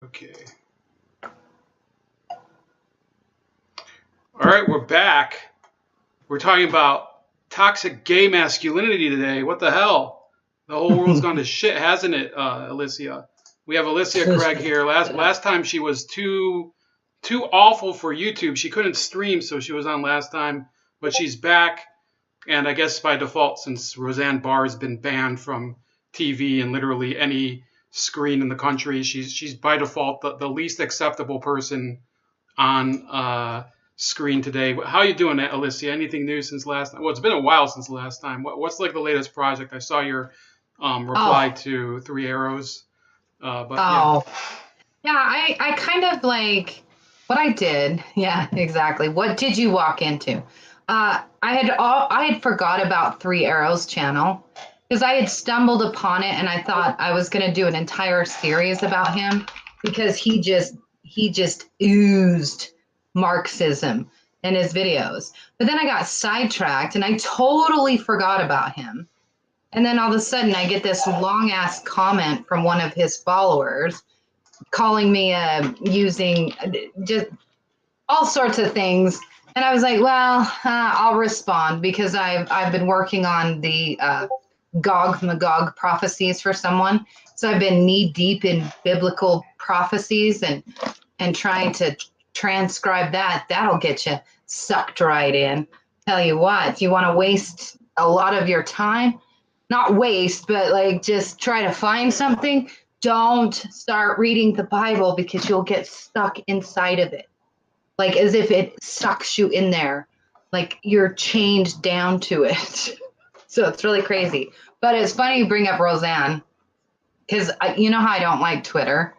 Okay. All right, we're back. We're talking about toxic gay masculinity today. What the hell? The whole world's gone to shit, hasn't it, Elicia? We have Elicia Clegg here. Last time she was too awful for YouTube. She couldn't stream, so she was on last time, but she's back. And I guess by default, since Roseanne Barr has been banned from TV and literally any screen in the country, she's by default the least acceptable person on screen today. How you doing, Elicia? Anything new since last time? Well, it's been a while since the last time. What's like the latest project? I saw your reply to Three Arrows. Yeah, I kind of like what I did. Yeah, exactly. What did you walk into? I had forgot about Three Arrows channel because I had stumbled upon it and I thought I was going to do an entire series about him because he just oozed Marxism in his videos. But then I got sidetracked and I totally forgot about him. And then all of a sudden I get this long ass comment from one of his followers calling me using just all sorts of things. And I was like, well, I'll respond because I've been working on the Gog Magog prophecies for someone. So I've been knee deep in biblical prophecies and trying to transcribe that. That'll get you sucked right in. Tell you what, you want to waste a lot of your time? Not waste, but like just try to find something. Don't start reading the Bible because you'll get stuck inside of it. Like as if it sucks you in there. Like you're chained down to it. So it's really crazy. But it's funny you bring up Roseanne because you know how I don't like Twitter,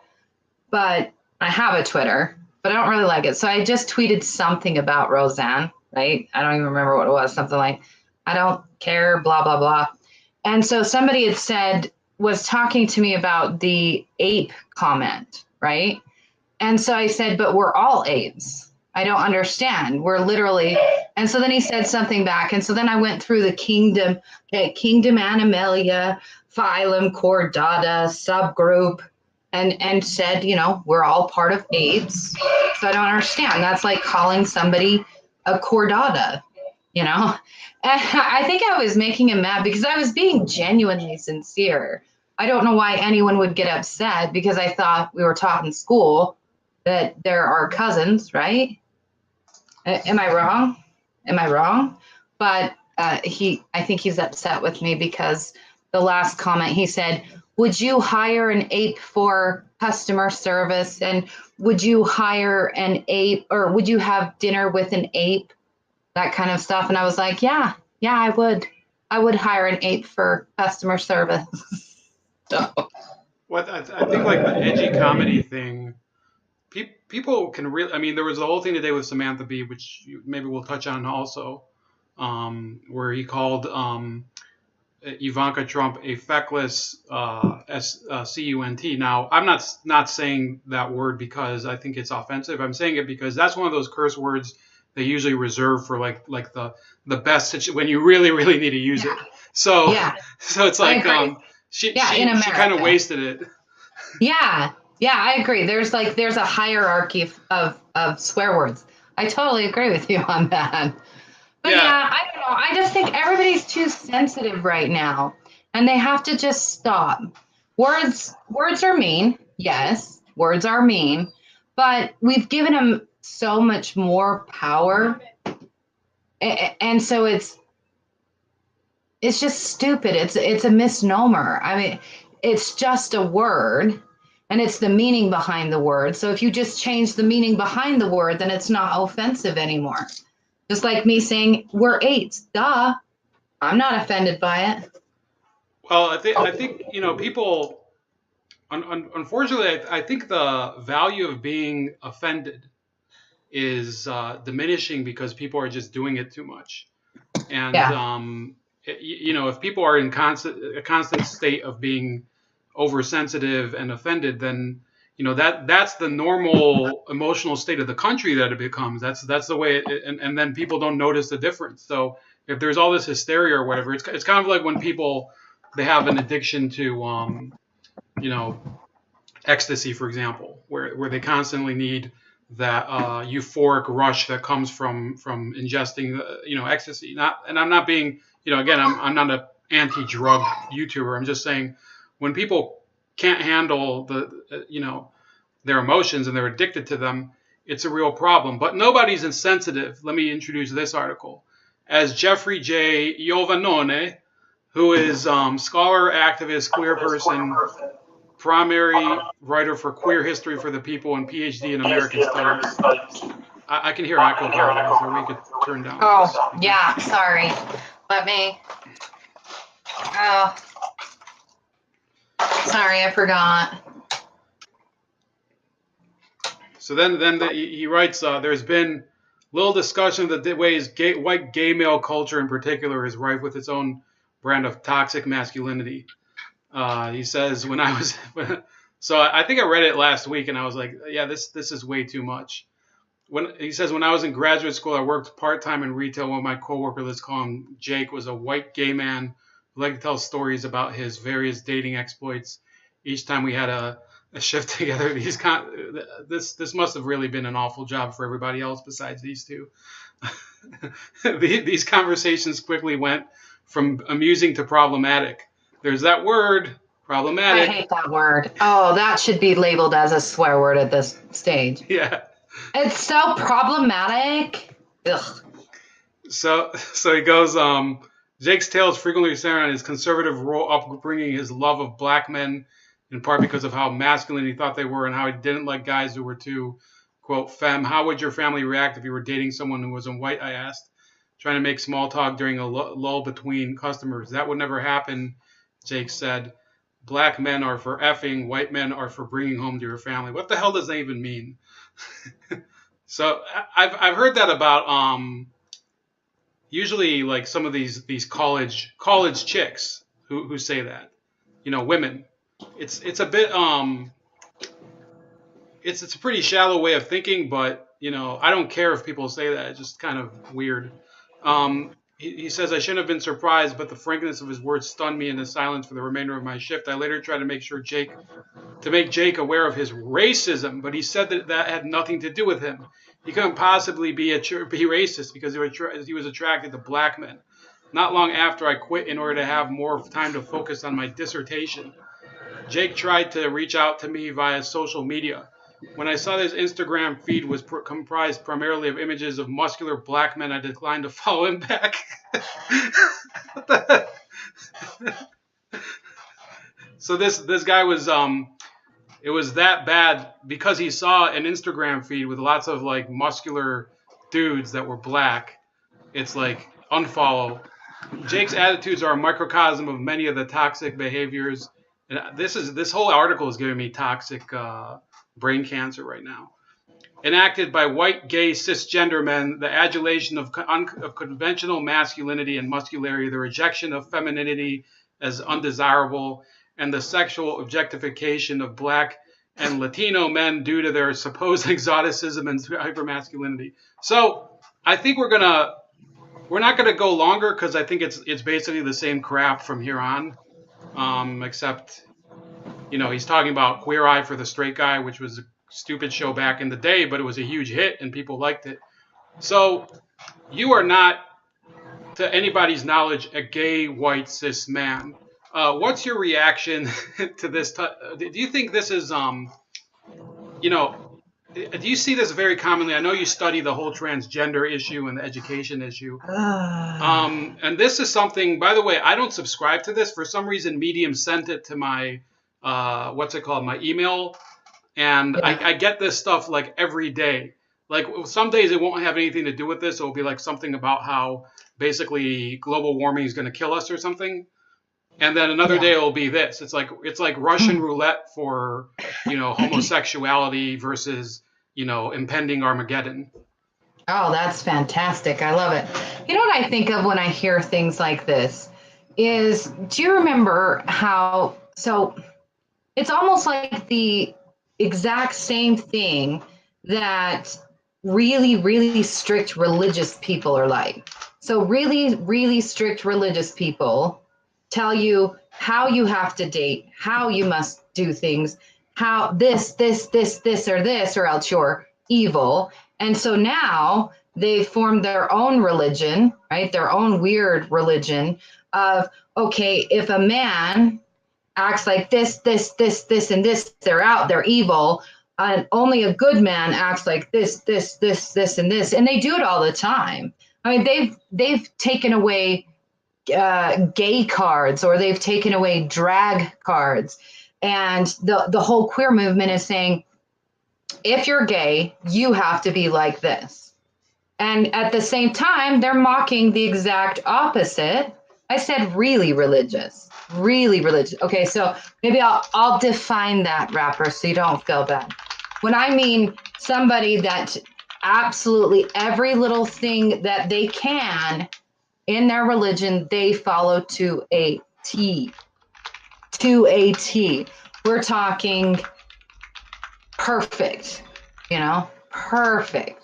but I have a Twitter, but I don't really like it. So I just tweeted something about Roseanne, right? I don't even remember what it was. Something like, I don't care, blah, blah, blah. And so somebody had said, was talking to me about the ape comment, right? And so I said, but we're all apes. I don't understand. We're literally, and so then he said something back. And so then I went through the kingdom, okay, kingdom Animalia, phylum, chordata, subgroup, and said, you know, we're all part of apes. So I don't understand. That's like calling somebody a chordata, you know? And I think I was making him mad because I was being genuinely sincere. I don't know why anyone would get upset because I thought we were taught in school that there are cousins, right? Am I wrong? Am I wrong? But I think he's upset with me because the last comment he said, would you hire an ape for customer service? And would you hire an ape or would you have dinner with an ape? That kind of stuff. And I was like, yeah, I would. I would hire an ape for customer service. So. What I think like the edgy comedy thing, people can really. I mean, there was the whole thing today with Samantha Bee, which maybe we'll touch on also, where he called Ivanka Trump a feckless cunt. Now, I'm not saying that word because I think it's offensive. I'm saying it because that's one of those curse words they usually reserve for like the best when you really need to use it. So so it's like she kind of wasted it. Yeah, I agree. There's a hierarchy of swear words. I totally agree with you on that. But yeah, I don't know. I just think everybody's too sensitive right now, and they have to just stop. Words are mean. Yes, words are mean, but we've given them so much more power, and so it's just stupid. It's a misnomer. I mean, it's just a word, and it's the meaning behind the word. So if you just change the meaning behind the word, then it's not offensive anymore. Just like me saying we're apes, duh. I'm not offended by it. Well, I think people. Unfortunately, I think the value of being offended is diminishing because people are just doing it too much. And if people are in a constant state of being oversensitive and offended, then that's the normal emotional state of the country that it becomes. That's the way and then people don't notice the difference. So if there's all this hysteria or whatever, it's kind of like when people they have an addiction to ecstasy, for example, where they constantly need that euphoric rush that comes from ingesting ecstasy. And I'm not being, again, I'm not an anti-drug YouTuber. I'm just saying when people can't handle their emotions and they're addicted to them, it's a real problem. But nobody's insensitive. Let me introduce this article. As Jeffrey J. Giovannone, who is scholar, activist, queer person, primary writer for Queer History for the People and PhD in American Studies. I can hear echo here, so we could turn down. Oh, yeah, sorry. Let me. Oh, sorry, I forgot. So then he writes, there's been little discussion of the ways white gay male culture in particular is rife with its own brand of toxic masculinity. He says, so I think I read it last week and I was like, yeah, this is way too much. He says, when I was in graduate school, I worked part-time in retail. One of my coworkers, let's call him Jake, was a white gay man who liked to tell stories about his various dating exploits. Each time we had a shift together, this must have really been an awful job for everybody else besides these two. These conversations quickly went from amusing to problematic. There's that word, problematic. I hate that word. Oh, that should be labeled as a swear word at this stage. Yeah. It's so problematic. Ugh. So he goes, Jake's tales frequently center on his conservative rural upbringing, his love of black men, in part because of how masculine he thought they were and how he didn't like guys who were too, quote, femme. How would your family react if you were dating someone who wasn't white, I asked, trying to make small talk during a lull between customers. That would never happen, Jake said. Black men are for effing, white men are for bringing home to your family. What the hell does that even mean? So I've heard that about usually like some of these college chicks who say that, women. It's a bit it's a pretty shallow way of thinking, but I don't care if people say that. It's just kind of weird. He says, I shouldn't have been surprised, but the frankness of his words stunned me into silence for the remainder of my shift. I later tried to make Jake aware of his racism, but he said that had nothing to do with him. He couldn't possibly be racist because he was attracted to black men. Not long after I quit in order to have more time to focus on my dissertation, Jake tried to reach out to me via social media. When I saw his Instagram feed was comprised primarily of images of muscular black men, I declined to follow him back. What the heck? So this guy was it was that bad because he saw an Instagram feed with lots of like muscular dudes that were black. It's like unfollow. Jake's attitudes are a microcosm of many of the toxic behaviors. And this whole article is giving me toxic brain cancer right now. Enacted by white, gay, cisgender men, the adulation of conventional masculinity and muscularity, the rejection of femininity as undesirable, and the sexual objectification of black and Latino men due to their supposed exoticism and hypermasculinity. So I think we're not gonna go longer because I think it's basically the same crap from here on, except he's talking about Queer Eye for the Straight Guy, which was a stupid show back in the day, but it was a huge hit and people liked it. So you are not, to anybody's knowledge, a gay white cis man. What's your reaction to this? Do you think this is, do you see this very commonly? I know you study the whole transgender issue and the education issue. And this is something, by the way, I don't subscribe to this. For some reason, Medium sent it to my, my email. And yeah. I get this stuff like every day. Like some days it won't have anything to do with this. It'll be like something about how basically global warming is going to kill us or something. And then another day it'll be this. It's like Russian roulette for, homosexuality versus, impending Armageddon. Oh, that's fantastic. I love it. You know what I think of when I hear things like this is, do you remember how, so it's almost like the exact same thing that really, really strict religious people are like. So really, really strict religious people tell you how you have to date, how you must do things. how or this, or else you're evil. And so now they've formed their own religion, right? Their own weird religion of, okay, if a man acts like this, and this, they're out, they're evil. And only a good man acts like this, and this. And they do it all the time. I mean, they've taken away gay cards, or they've taken away drag cards. And the whole queer movement is saying, if you're gay, you have to be like this. And at the same time, they're mocking the exact opposite. I said really religious, really religious. Okay, so maybe I'll define that, rapper, so you don't feel bad. When I mean somebody that absolutely every little thing that they can in their religion, they follow to a T. To a T. We're talking perfect, perfect.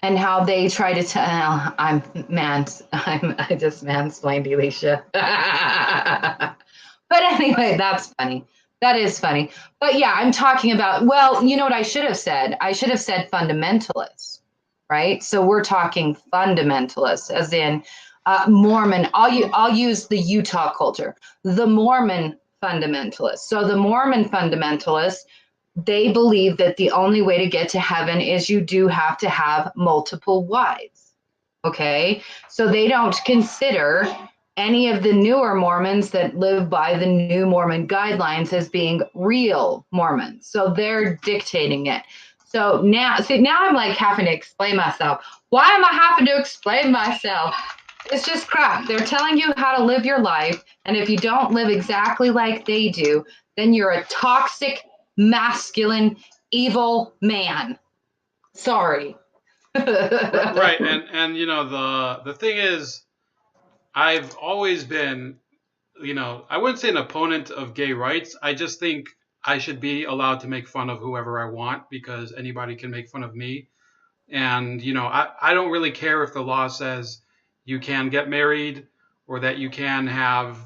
And how they try to tell, I just mansplained Elicia. But anyway, that's funny. That is funny. But yeah, I'm talking about, well, you know what I should have said? I should have said fundamentalists, right? So we're talking fundamentalists, as in Mormon. I'll use the Utah culture, the Mormon fundamentalists. So the Mormon fundamentalists, they believe that the only way to get to heaven is you do have to have multiple wives. Okay, so they don't consider any of the newer Mormons that live by the new Mormon guidelines as being real Mormons. So they're dictating it. So now I'm like having to explain myself. Why am I having to explain myself? It's just crap. They're telling you how to live your life. And if you don't live exactly like they do, then you're a toxic, masculine, evil man. Sorry. Right, and the thing is, I've always been, I wouldn't say an opponent of gay rights. I just think I should be allowed to make fun of whoever I want, because anybody can make fun of me. And I don't really care if the law says you can get married, or that you can have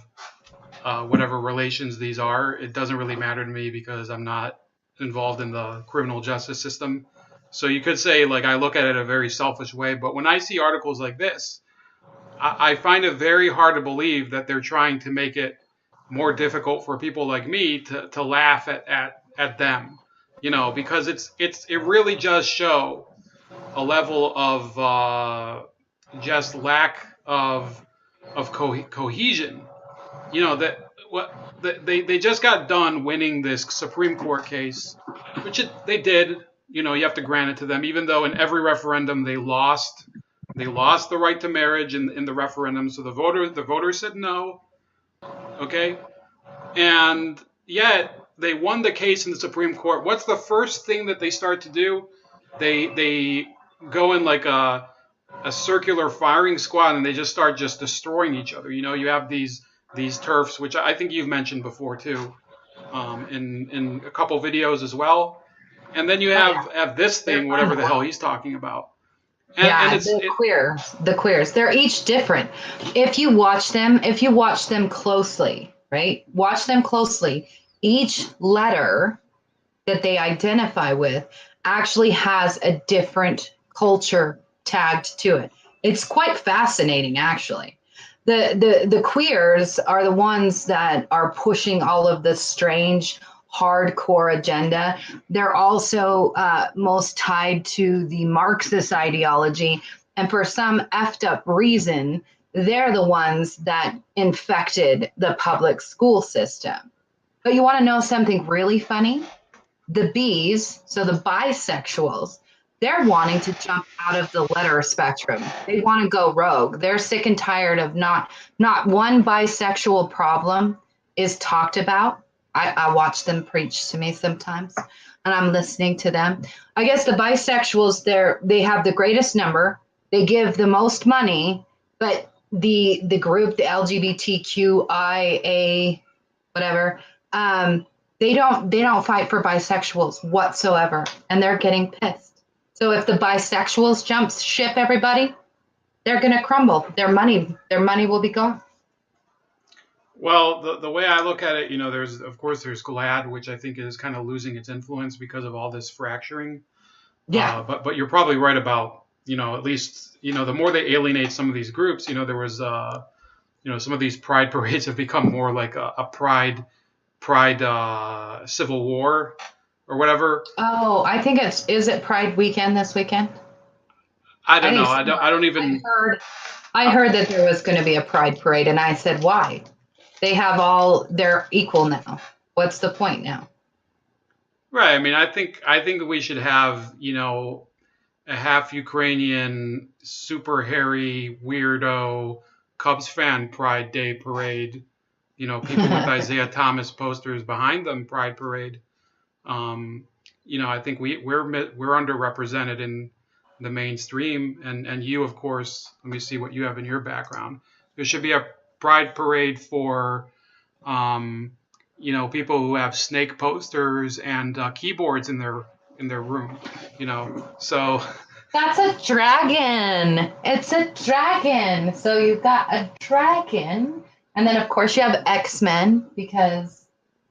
whatever relations these are. It doesn't really matter to me, because I'm not involved in the criminal justice system. So you could say, like, I look at it a very selfish way. But when I see articles like this, I find it very hard to believe that they're trying to make it more difficult for people like me to laugh at them, because it really does show a level of just lack of cohesion. That what they just got done winning this Supreme Court case, which they did. You have to grant it to them, even though in every referendum they lost. They lost the right to marriage in the referendum, so the voters said no. Okay, and yet they won the case in the Supreme Court. What's the first thing that they start to do? They go in like a circular firing squad, and they just start just destroying each other. You have these turfs, which I think you've mentioned before too, in a couple videos as well. And then you have this thing, whatever the hell he's talking about. And the queers, they're each different. If you watch them closely, right? Watch them closely. Each letter that they identify with actually has a different culture tagged to it. It's quite fascinating, actually. The queers are the ones that are pushing all of the strange hardcore agenda. They're also most tied to the Marxist ideology, and for some effed up reason, they're the ones that infected the public school system. But you want to know something really funny? The Bs, so the bisexuals, they're wanting to jump out of the letter spectrum. They want to go rogue. They're sick and tired of not one bisexual problem is talked about. I watch them preach to me sometimes, and I'm listening to them. I guess the bisexuals, they have the greatest number. They give the most money, but the group, the LGBTQIA, whatever, they don't fight for bisexuals whatsoever, and they're getting pissed. So if the bisexuals jump ship, everybody, they're gonna crumble. Their money will be gone. Well, the way I look at it, there's of course there's GLAD, which I think is kind of losing its influence because of all this fracturing. Yeah. But you're probably right about at least the more they alienate some of these groups, there was some of these pride parades have become more like a pride civil war or whatever. Oh, I think is it Pride weekend this weekend? I I don't know. think so. I don't I even. heard I Uh, heard that there was going to be a Pride parade, and I said, why? They're equal now. What's the point now? right. I mean, I think we should have a half Ukrainian, super hairy weirdo Cubs fan Pride Day parade. People with Isaiah Thomas posters behind them Pride parade. Um, I think we're underrepresented in the mainstream, and you, of course. Let me see what you have in your background. There should be a Pride parade for um, people who have snake posters and keyboards in their room. So That's a dragon. It's a dragon. So you've got a dragon. And then, of course, you have X-Men because,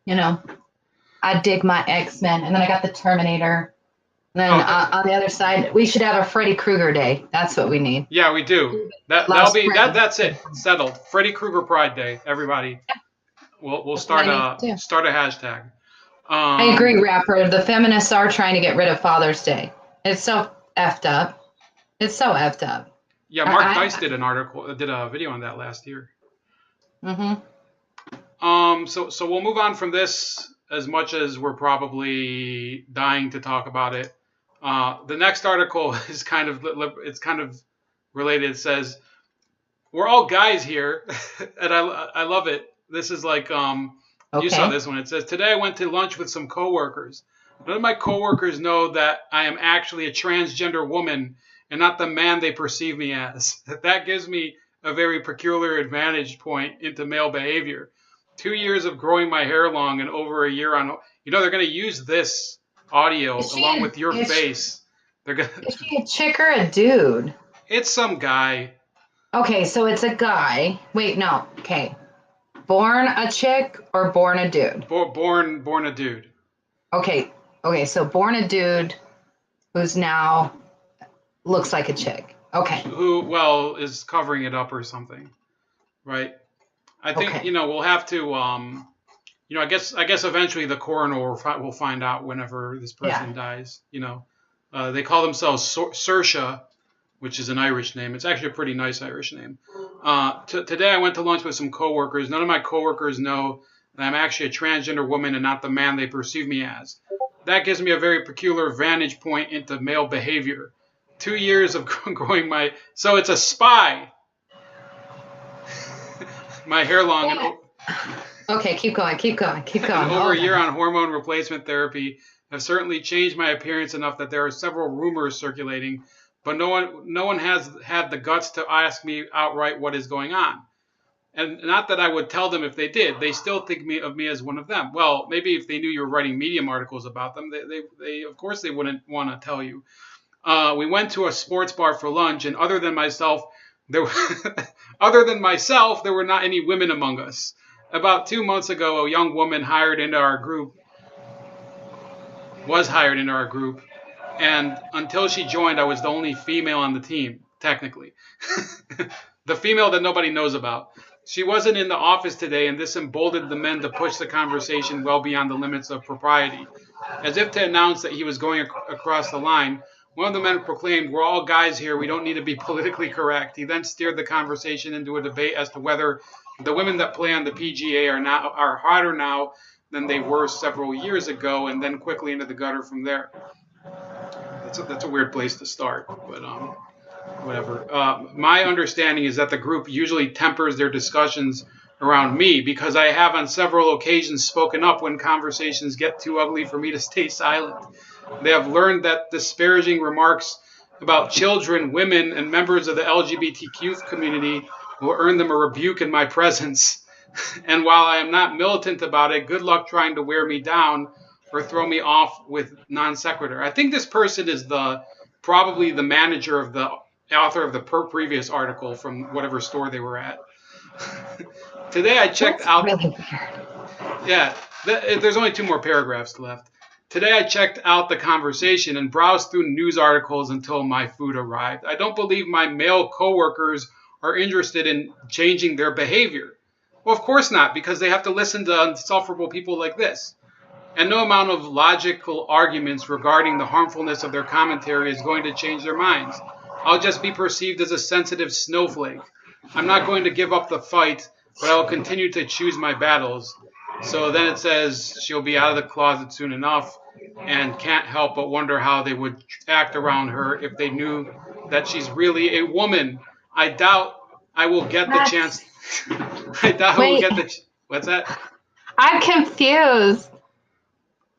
you know, I dig my X-Men. And then I got the Terminator. And then oh on the other side, we should have a Freddy Krueger day. That's what we need. yeah, we do. That'll Loves be Freddy. that's it, settled. Freddy Krueger Pride Day, everybody. We'll That's what I start need to do. a hashtag. I Um, agree, rapper. The feminists are trying to get rid of Father's Day. It's so effed up. It's so effed up. yeah, Mark Dice did a video on that last year. Mm-hmm. So we'll move on from this as much as we're probably dying to talk about it. The next article is kind of related. It says we're all guys here, and I love it. This is like you saw Okay. this one. It says today I went to lunch with some coworkers. None of my coworkers know that I am actually a transgender woman and not the man they perceive me as. That gives me a very peculiar advantage point into male behavior. 2 years of growing my hair long and over a year on. They're going to use this audio Is along she with your is, face. They're going. is she a chick or a dude? It's some guy. Okay, so it's a guy. Wait, no. Okay. Born a chick or born a dude? Born a dude. Okay. Okay, so born a dude who's now looks like a chick. Okay. Who well is covering it up or something, right? I think Okay. we'll have to I guess eventually the coroner will find out whenever this Yeah. person dies. They call themselves Saoirse, which is an Irish name. It's actually a pretty nice Irish name. Today I went to lunch with some coworkers. None of my coworkers know that I'm actually a transgender woman and not the man they perceive me as. That gives me a very peculiar vantage point into male behavior. 2 years of growing so it's a spy. My hair long and Yeah. Okay, keep going, keep going, keep going. and over a Hold year on. on hormone replacement therapy have certainly changed my appearance enough that there are several rumors circulating, but no one has had the guts to ask me outright what is going on. And not that I would tell them if they did. They still think of me as one of them. Well, maybe if they knew you were writing Medium articles about them, they of course they wouldn't want to tell you. We went to a sports bar for lunch, and there other than myself, there were not any women among us. About 2 months ago, a young woman was hired into our group, and until she joined, I was the only female on the team, technically. The female that nobody knows about. She wasn't in the office today, and this emboldened the men to push the conversation well beyond the limits of propriety. As if to announce that he was going across the line, one of the men proclaimed, "We're all guys here. We don't need to be politically correct." He then steered the conversation into a debate as to whether the women that play on the PGA are hotter now than they were several years ago, and then quickly into the gutter from there. That's a weird place to start, but whatever. My understanding is that the group usually tempers their discussions around me because I have on several occasions spoken up when conversations get too ugly for me to stay silent. They have learned that disparaging remarks about children, women, and members of the LGBTQ community will earn them a rebuke in my presence. And while I am not militant about it, good luck trying to wear me down or throw me off with non sequitur. I think this person is probably the manager of the author of the previous article from whatever store they were at. Today I checked That's out. really weird. Yeah, there's only 2 more paragraphs left. Today I checked out the conversation and browsed through news articles until my food arrived. I don't believe my male coworkers are interested in changing their behavior. Well, of course not, because they have to listen to insufferable people like this. And no amount of logical arguments regarding the harmfulness of their commentary is going to change their minds. I'll just be perceived as a sensitive snowflake. I'm not going to give up the fight, but I will continue to choose my battles. So then it says she'll be out of the closet soon enough and can't help but wonder how they would act around her if they knew that she's really a woman. I doubt I will get the That's, chance. I doubt I will wait, get the. What's that? I'm confused.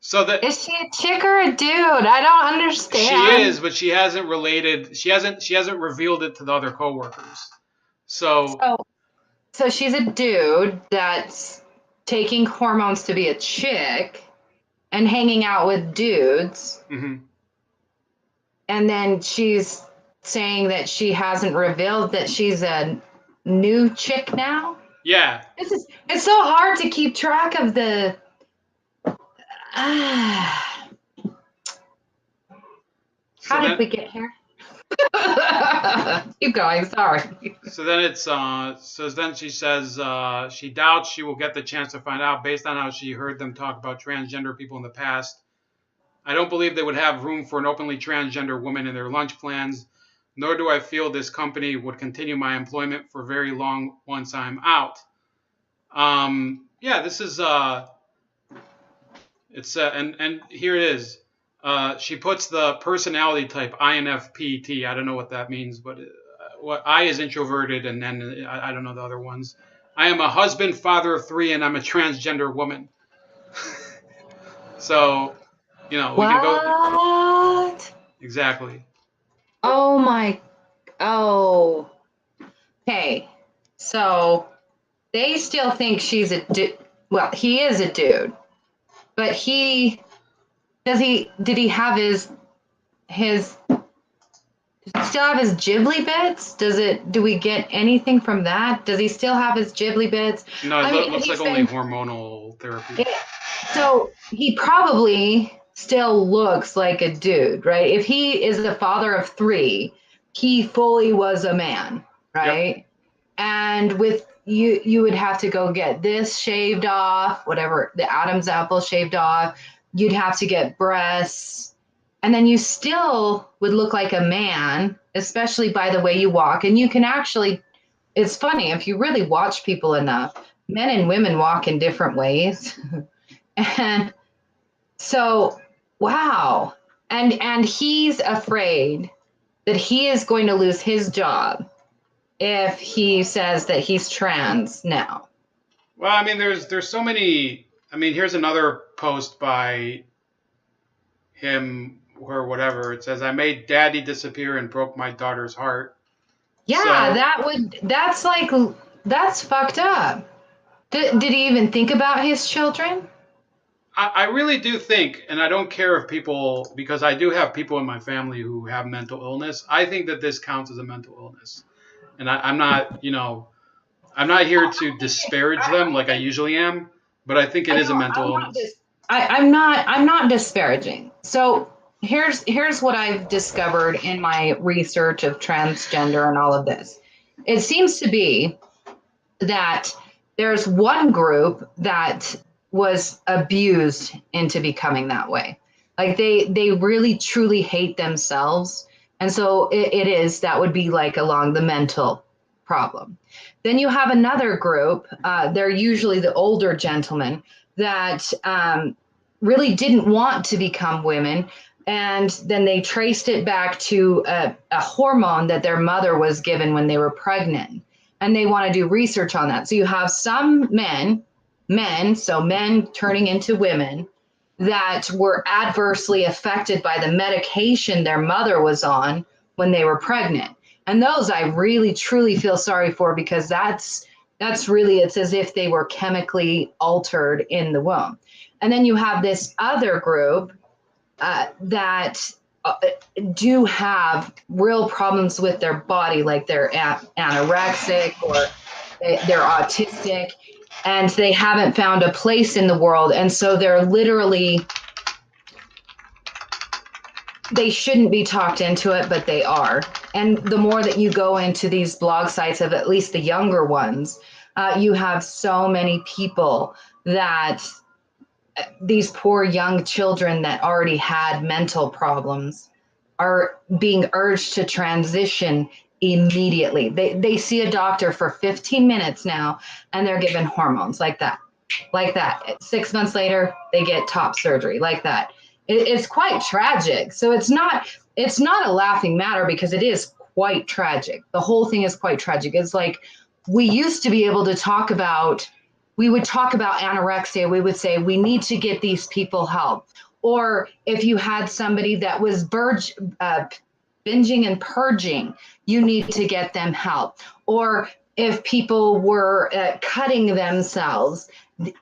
So that Is she a chick or a dude? I don't she understand. is, but she hasn't related. She hasn't revealed it to the other coworkers. So So, so she's a dude that's taking hormones to be a chick and hanging out with dudes, mhm. and then she's saying that she hasn't revealed that she's a new chick now. Yeah. It's so hard to keep track of the. How So did then we get here? Keep going. Sorry. so then it's so then she says she doubts she will get the chance to find out based on how she heard them talk about transgender people in the past. I don't believe they would have room for an openly transgender woman in their lunch plans, nor do I feel this company would continue my employment for very long once I'm out. Yeah, this is it's and here it is. She puts the personality type INFPT. I don't know what that means, but what I is introverted, and then I don't know the other ones. I am a husband, father of 3, and I'm a transgender woman. So, we can go What? exactly. Oh my. Oh. Okay. So they still think she's a dude. Well, he is a dude, but did he have his does he still have his ghibli bits? Do we get anything from that? Does he still have his ghibli bits? No, it I mean, looks like he's only been hormonal therapy. it, so he probably still looks like a dude, right? If he is the father of 3, he fully was a man, Yep. right? And with you would have to go get this shaved off, whatever, the Adam's apple shaved off. You'd have to get breasts, and then you still would look like a man, especially by the way you walk. And you can actually, it's funny, if you really watch people enough, men and women walk in different ways. And so, wow. And he's afraid that he is going to lose his job if he says that he's trans now. Well, I mean, there's so many. I mean, here's another post by him or whatever. It says, "I made Daddy disappear and broke my daughter's heart." Yeah, So that's fucked up. Did he even think about his children? I really do think, and I don't care if people, because I do have people in my family who have mental illness. I think that this counts as a mental illness, and I'm not, I'm not here to disparage them like I usually am, but I think it I is a know mental illness. I'm not disparaging. So here's what I've discovered in my research of transgender and all of this. It seems to be that there's one group that was abused into becoming that way. Like they really truly hate themselves. And so that would be like along the mental problem. Then you have another group, they're usually the older gentlemen that really didn't want to become women. And then they traced it back to a hormone that their mother was given when they were pregnant, and they want to do research on that. So you have some so men turning into women that were adversely affected by the medication their mother was on when they were pregnant. And those I really truly feel sorry for, because that's really, it's as if they were chemically altered in the womb. And then you have this other group that do have real problems with their body, like they're anorexic, or they're autistic, and they haven't found a place in the world. And so they're literally, they shouldn't be talked into it, but they are. And the more that you go into these blog sites of at least the younger ones, you have so many people that these poor young children that already had mental problems are being urged to transition immediately. They see a doctor for 15 minutes now, and they're given hormones like that. Like that. 6 months later, they get top surgery like that. It's quite tragic. So it's not a laughing matter, because it is quite tragic. The whole thing is quite tragic. It's like, we used to be able to talk about, we would talk about anorexia. We would say, we need to get these people help. Or if you had somebody that was binging and purging, you need to get them help. Or if people were cutting themselves,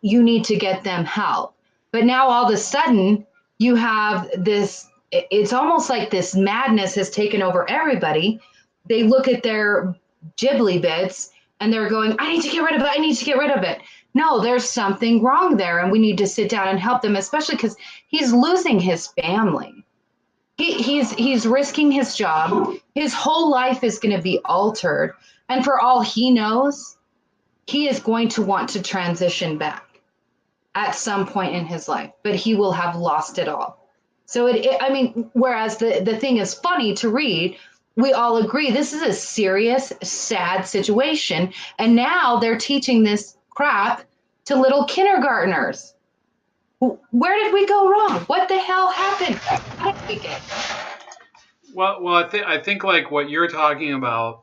you need to get them help. But now all of a sudden, you have this, it's almost like this madness has taken over everybody. They look at their Ghibli bits and they're going, I need to get rid of it. I need to get rid of it. No, there's something wrong there, and we need to sit down and help them, especially because he's losing his family. He's risking his job. His whole life is going to be altered. And for all he knows, he is going to want to transition back at some point in his life, but he will have lost it all. So I mean, whereas the thing is funny to read, we all agree this is a serious, sad situation. And now they're teaching this crap to little kindergartners. Where did we go wrong? What the hell happened? How did we get? Well, I think like what you're talking about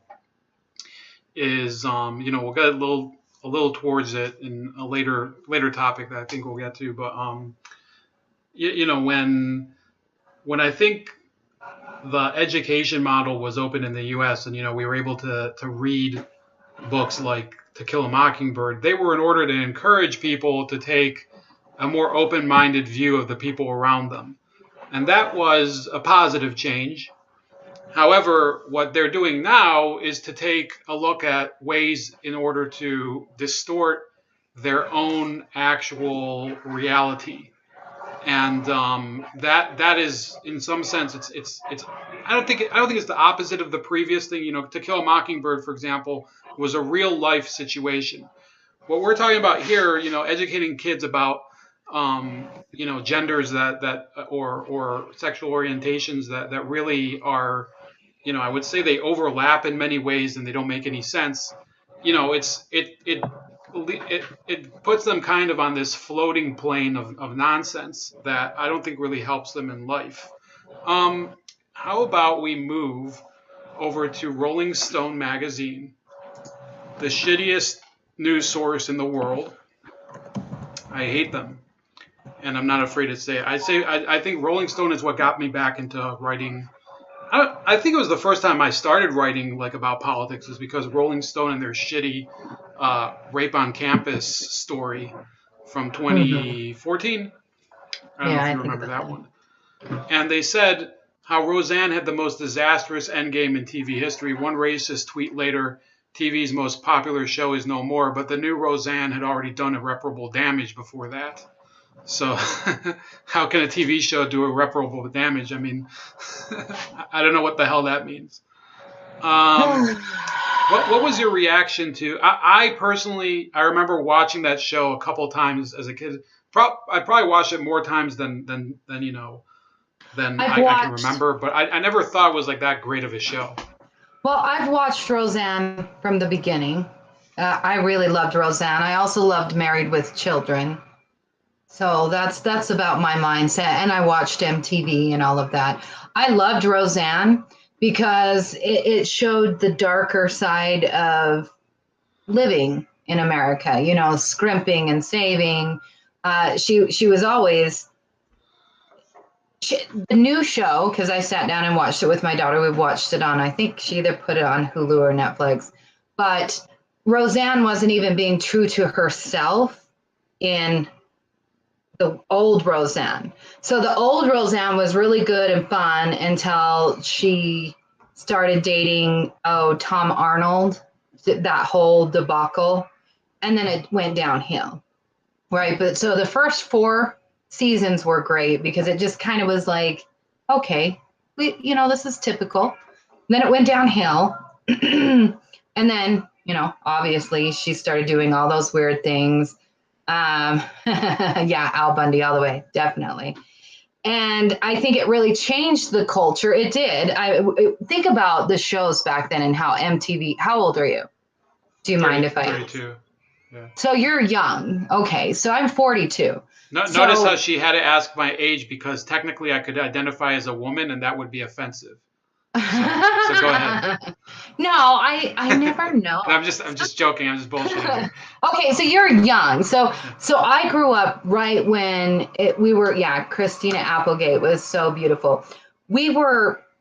is, we'll get a little towards it in a later topic that I think we'll get to. But when I think the education model was open in the U.S. and we were able to read books like To Kill a Mockingbird, they were in order to encourage people to take a more open-minded view of the people around them, and that was a positive change. However, what they're doing now is to take a look at ways in order to distort their own actual reality. And that is, in some sense, it's I don't think it's the opposite of the previous thing. To Kill a Mockingbird, for example, was a real life situation. What we're talking about here, educating kids about genders that or sexual orientations that really are, I would say they overlap in many ways and they don't make any sense. It puts them kind of on this floating plane of nonsense that I don't think really helps them in life. How about we move over to Rolling Stone magazine, the shittiest news source in the world. I hate them, and I'm not afraid to say it. I think Rolling Stone is what got me back into writing. I think it was the first time I started writing like about politics was because Rolling Stone and their shitty rape on campus story from 2014. I don't know if you remember that one. And they said how Roseanne had the most disastrous endgame in TV history. One racist tweet later, TV's most popular show is no more, but the new Roseanne had already done irreparable damage before that. So how can a TV show do irreparable damage? I mean, I don't know what the hell that means. What was your reaction to? I personally, I remember watching that show a couple times as a kid. I probably watched it more times than I can remember. But I never thought it was like that great of a show. Well, I've watched Roseanne from the beginning. I really loved Roseanne. I also loved Married with Children. So that's about my mindset. And I watched MTV and all of that. I loved Roseanne because it showed the darker side of living in America, scrimping and saving. She was always the new show, because I sat down and watched it with my daughter. We watched it on, I think she either put it on Hulu or Netflix. But Roseanne wasn't even being true to herself in the old Roseanne. So the old Roseanne was really good and fun until she started dating, Tom Arnold. that whole debacle, and then it went downhill, right? But so the first 4 seasons were great because it just kind of was like, okay, this is typical. Then it went downhill, and then obviously she started doing all those weird things. Yeah, Al Bundy all the way, definitely. And I think it really changed the culture. It did. Think about the shows back then and how MTV. How old are you? Do you 30, mind if I ask? 32. Yeah. So you're young. Okay, so I'm 42. Notice how she had to ask my age because technically I could identify as a woman and that would be offensive. So go ahead. No, I never know. I'm just joking. I'm just bullshitting. Okay, so you're young. So I grew up right when Christina Applegate was so beautiful.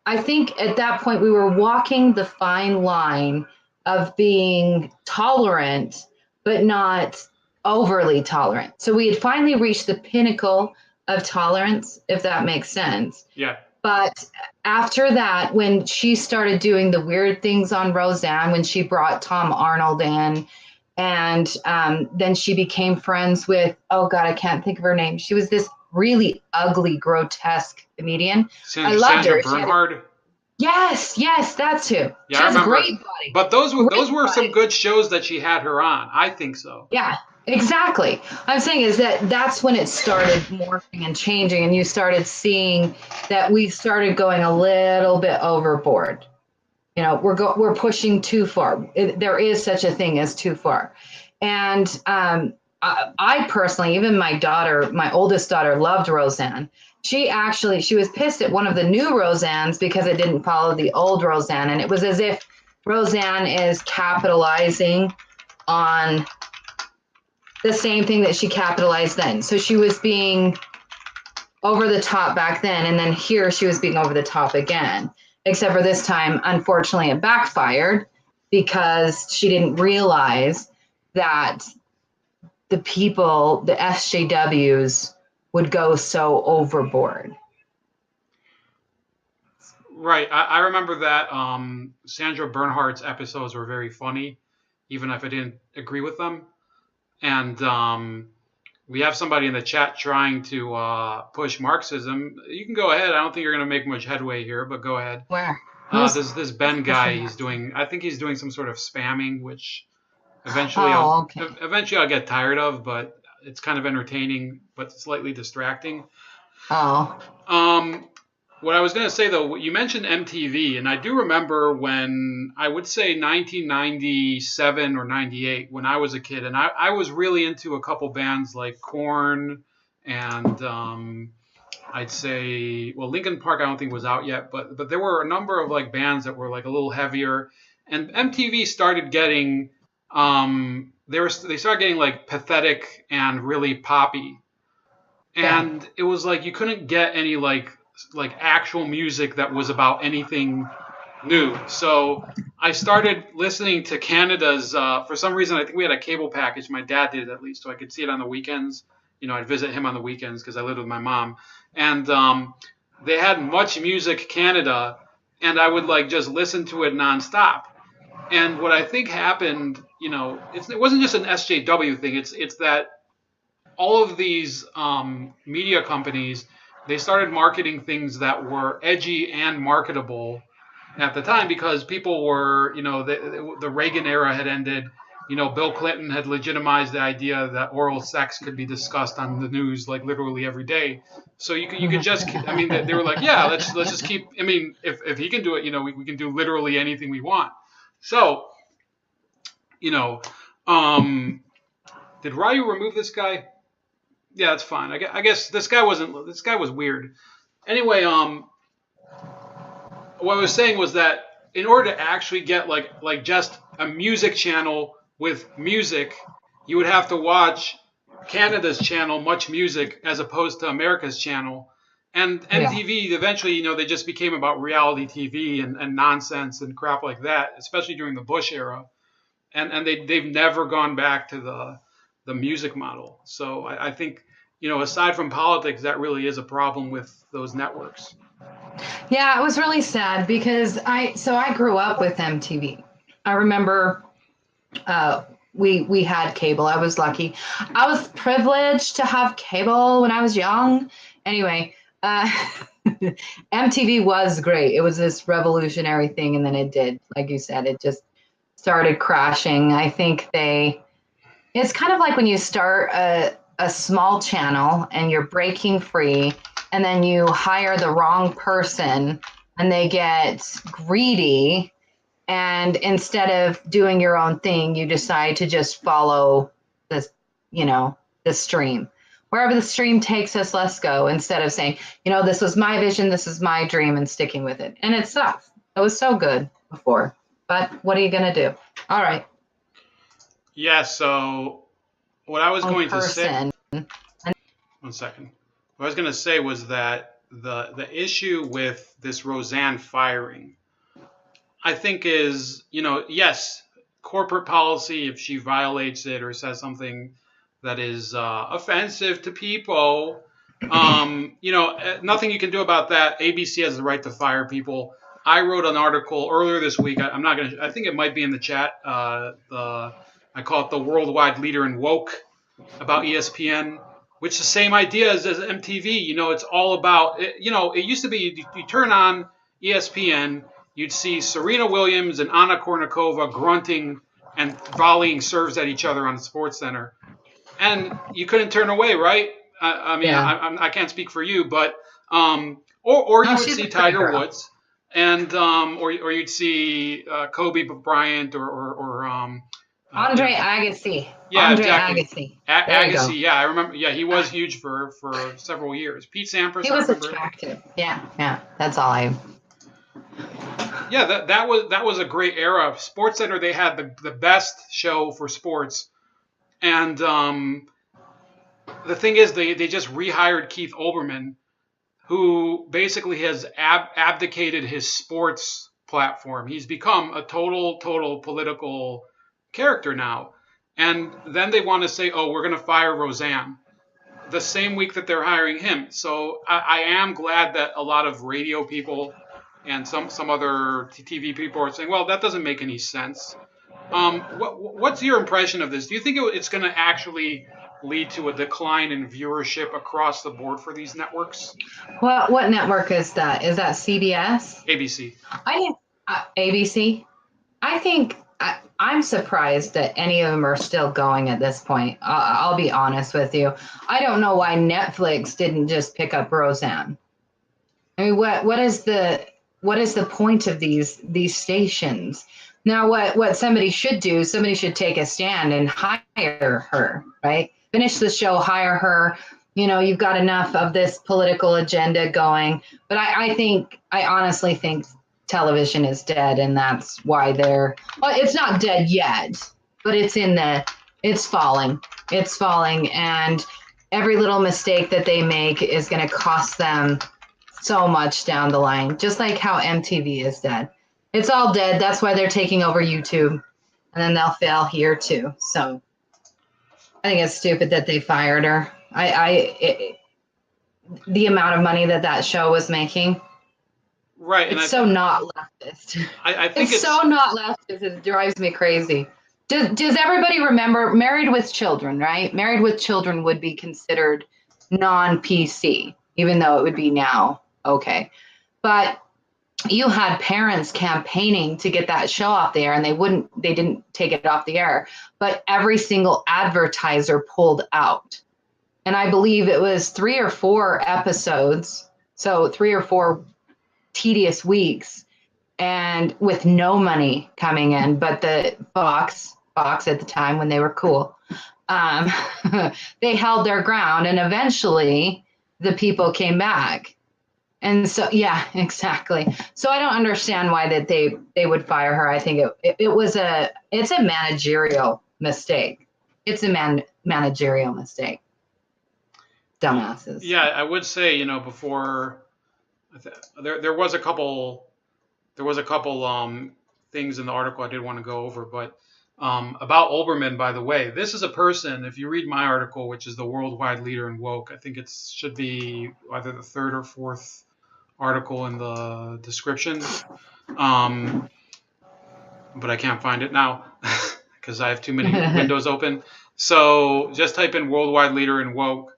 I think at that point we were walking the fine line of being tolerant but not overly tolerant. So we had finally reached the pinnacle of tolerance, if that makes sense. Yeah. But after that, when she started doing the weird things on Roseanne, when she brought Tom Arnold in, and then she became friends with, oh God, I can't think of her name. She was this really ugly, grotesque comedian. I loved her. Bernhard. Yes, that's who. Yeah, she has a great body. But those were some good shows that she had her on. I think so. Yeah, exactly. I'm saying is that's when it started morphing and changing, and you started seeing that we started going a little bit overboard. We're pushing too far. There is such a thing as too far, and I personally, even my oldest daughter, loved Roseanne. She was pissed at one of the new Roseannes because it didn't follow the old Roseanne, and it was as if Roseanne is capitalizing on the same thing that she capitalized then. So she was being over the top back then, and then here she was being over the top again. Except for this time, unfortunately, it backfired because she didn't realize that the people, the SJWs, would go so overboard. Right. I remember that Sandra Bernhardt's episodes were very funny, even if I didn't agree with them. And we have somebody in the chat trying to push Marxism. You can go ahead. I don't think you're going to make much headway here, but go ahead. Where? This Ben guy, I think he's doing some sort of spamming, which eventually I'll get tired of, but it's kind of entertaining, but slightly distracting. Oh. What I was going to say, though, you mentioned MTV, and I do remember when, I would say 1997 or 98, when I was a kid, and I was really into a couple bands like Korn, and I'd say, well, Linkin Park I don't think was out yet, but there were a number of like bands that were like a little heavier, and MTV started getting, they started getting like pathetic and really poppy, and it was like you couldn't get any like actual music that was about anything new. So I started listening to Canada's, for some reason, I think we had a cable package. My dad did at least, so I could see it on the weekends. I'd visit him on the weekends because I lived with my mom. And they had Much Music Canada, and I would like just listen to it nonstop. And what I think happened, it wasn't just an SJW thing. It's that all of these media companies, they started marketing things that were edgy and marketable at the time because people were, the Reagan era had ended. Bill Clinton had legitimized the idea that oral sex could be discussed on the news like literally every day. So you could just, they were like, yeah, let's just keep. If he can do it, we can do literally anything we want. So, did Ryu remove this guy? Yeah, that's fine. I guess this guy was weird. Anyway, what I was saying was that in order to actually get like just a music channel with music, you would have to watch Canada's channel, Much Music, as opposed to America's channel. And MTV eventually, they just became about reality TV and nonsense and crap like that, especially during the Bush era. And they've never gone back to the music model. So I think, aside from politics, that really is a problem with those networks. Yeah, it was really sad because I grew up with MTV. I remember Uh, we had cable. I was lucky. I was privileged to have cable when I was young. Anyway, MTV was great. It was this revolutionary thing, and then it did, like you said, it just started crashing. I think it's kind of like when you start a small channel and you're breaking free, and then you hire the wrong person and they get greedy. And instead of doing your own thing, you decide to just follow this, the stream. Wherever the stream takes us, let's go. Instead of saying, this was my vision, this is my dream, and sticking with it. And it sucks. It was so good before. But what are you going to do? All right. Yeah, so what I was Wrong going to say, person. 1 second. What I was going to say was that the issue with this Roseanne firing, I think is, yes, corporate policy, if she violates it or says something that is offensive to people, nothing you can do about that. ABC has the right to fire people. I wrote an article earlier this week. I'm not going to, I think it might be in the chat. I call it the worldwide leader in woke about ESPN, which is the same idea as MTV. It's all about, it used to be you turn on ESPN, you'd see Serena Williams and Anna Kournikova grunting and volleying serves at each other on the Sports Center. And you couldn't turn away, right? I mean, Yeah. I can't speak for you, but or you No, would she's see a pretty Tiger girl. Woods, and or you'd see Kobe Bryant or Andre Agassi. yeah, Andre exactly. Agassi. There you go. Agassi, yeah, I remember. Yeah, he was huge for several years. Pete Sampras, He I was remember. attractive. Yeah, yeah. That's all I. Yeah, that was a great era. Sports Center, they had the best show for sports, and the thing is, they just rehired Keith Olbermann, who basically has abdicated his sports platform. He's become a total political character now. And then they want to say, oh, we're going to fire Roseanne the same week that they're hiring him. So I am glad that a lot of radio people and some other TV people are saying, well, that doesn't make any sense. What's your impression of this? Do you think it's going to actually lead to a decline in viewership across the board for these networks? What network is that? Is that CBS? ABC. I think ABC. I think I'm surprised that any of them are still going at this point. I'll be honest with you. I don't know why Netflix didn't just pick up Roseanne. I mean, what is the point of these stations? Now, what somebody should do? Somebody should take a stand and hire her, right? Finish the show, hire her. You've got enough of this political agenda going. But I honestly think television is dead, and that's why well, it's not dead yet, but it's falling. It's falling, and every little mistake that they make is going to cost them so much down the line, just like how MTV is dead. It's all dead. That's why they're taking over YouTube, and then they'll fail here too. So I think it's stupid that they fired her. The amount of money that show was making, Right, and it's so not leftist. I think It's so not leftist. It drives me crazy. Does everybody remember Married with Children, right? Married with Children would be considered non-PC, even though it would be now okay. But you had parents campaigning to get that show off the air, and they didn't take it off the air, but every single advertiser pulled out. And I believe it was 3 or 4 episodes, so 3 or 4 tedious weeks, and with no money coming in. But the Fox at the time, when they were cool, um, they held their ground, and eventually the people came back. And so, yeah, exactly. So I don't understand why that they would fire her. I think it's a managerial mistake. It's a managerial mistake. Dumbasses. Yeah, I would say, before there was a couple things in the article I did want to go over, but about Olbermann, by the way, this is a person. If you read my article, which is the worldwide leader in woke, I think it should be either the third or fourth article in the description, but I can't find it now. because I have too many windows open. So just type in worldwide leader and woke.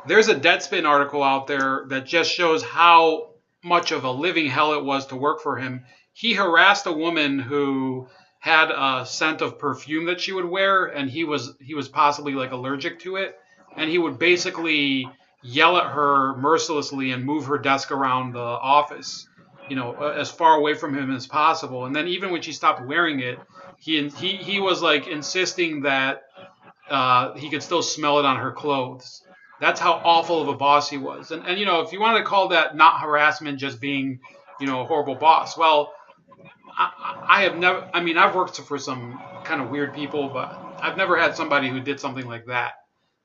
There's a Deadspin article out there that just shows how much of a living hell it was to work for him. He harassed a woman who had a scent of perfume that she would wear, and he was possibly like allergic to it, and he would basically yell at her mercilessly and move her desk around the office, as far away from him as possible. And then even when she stopped wearing it, he was like insisting that he could still smell it on her clothes. That's how awful of a boss he was. And if you want to call that not harassment, just being, a horrible boss. Well, I have never. I mean, I've worked for some kind of weird people, but I've never had somebody who did something like that.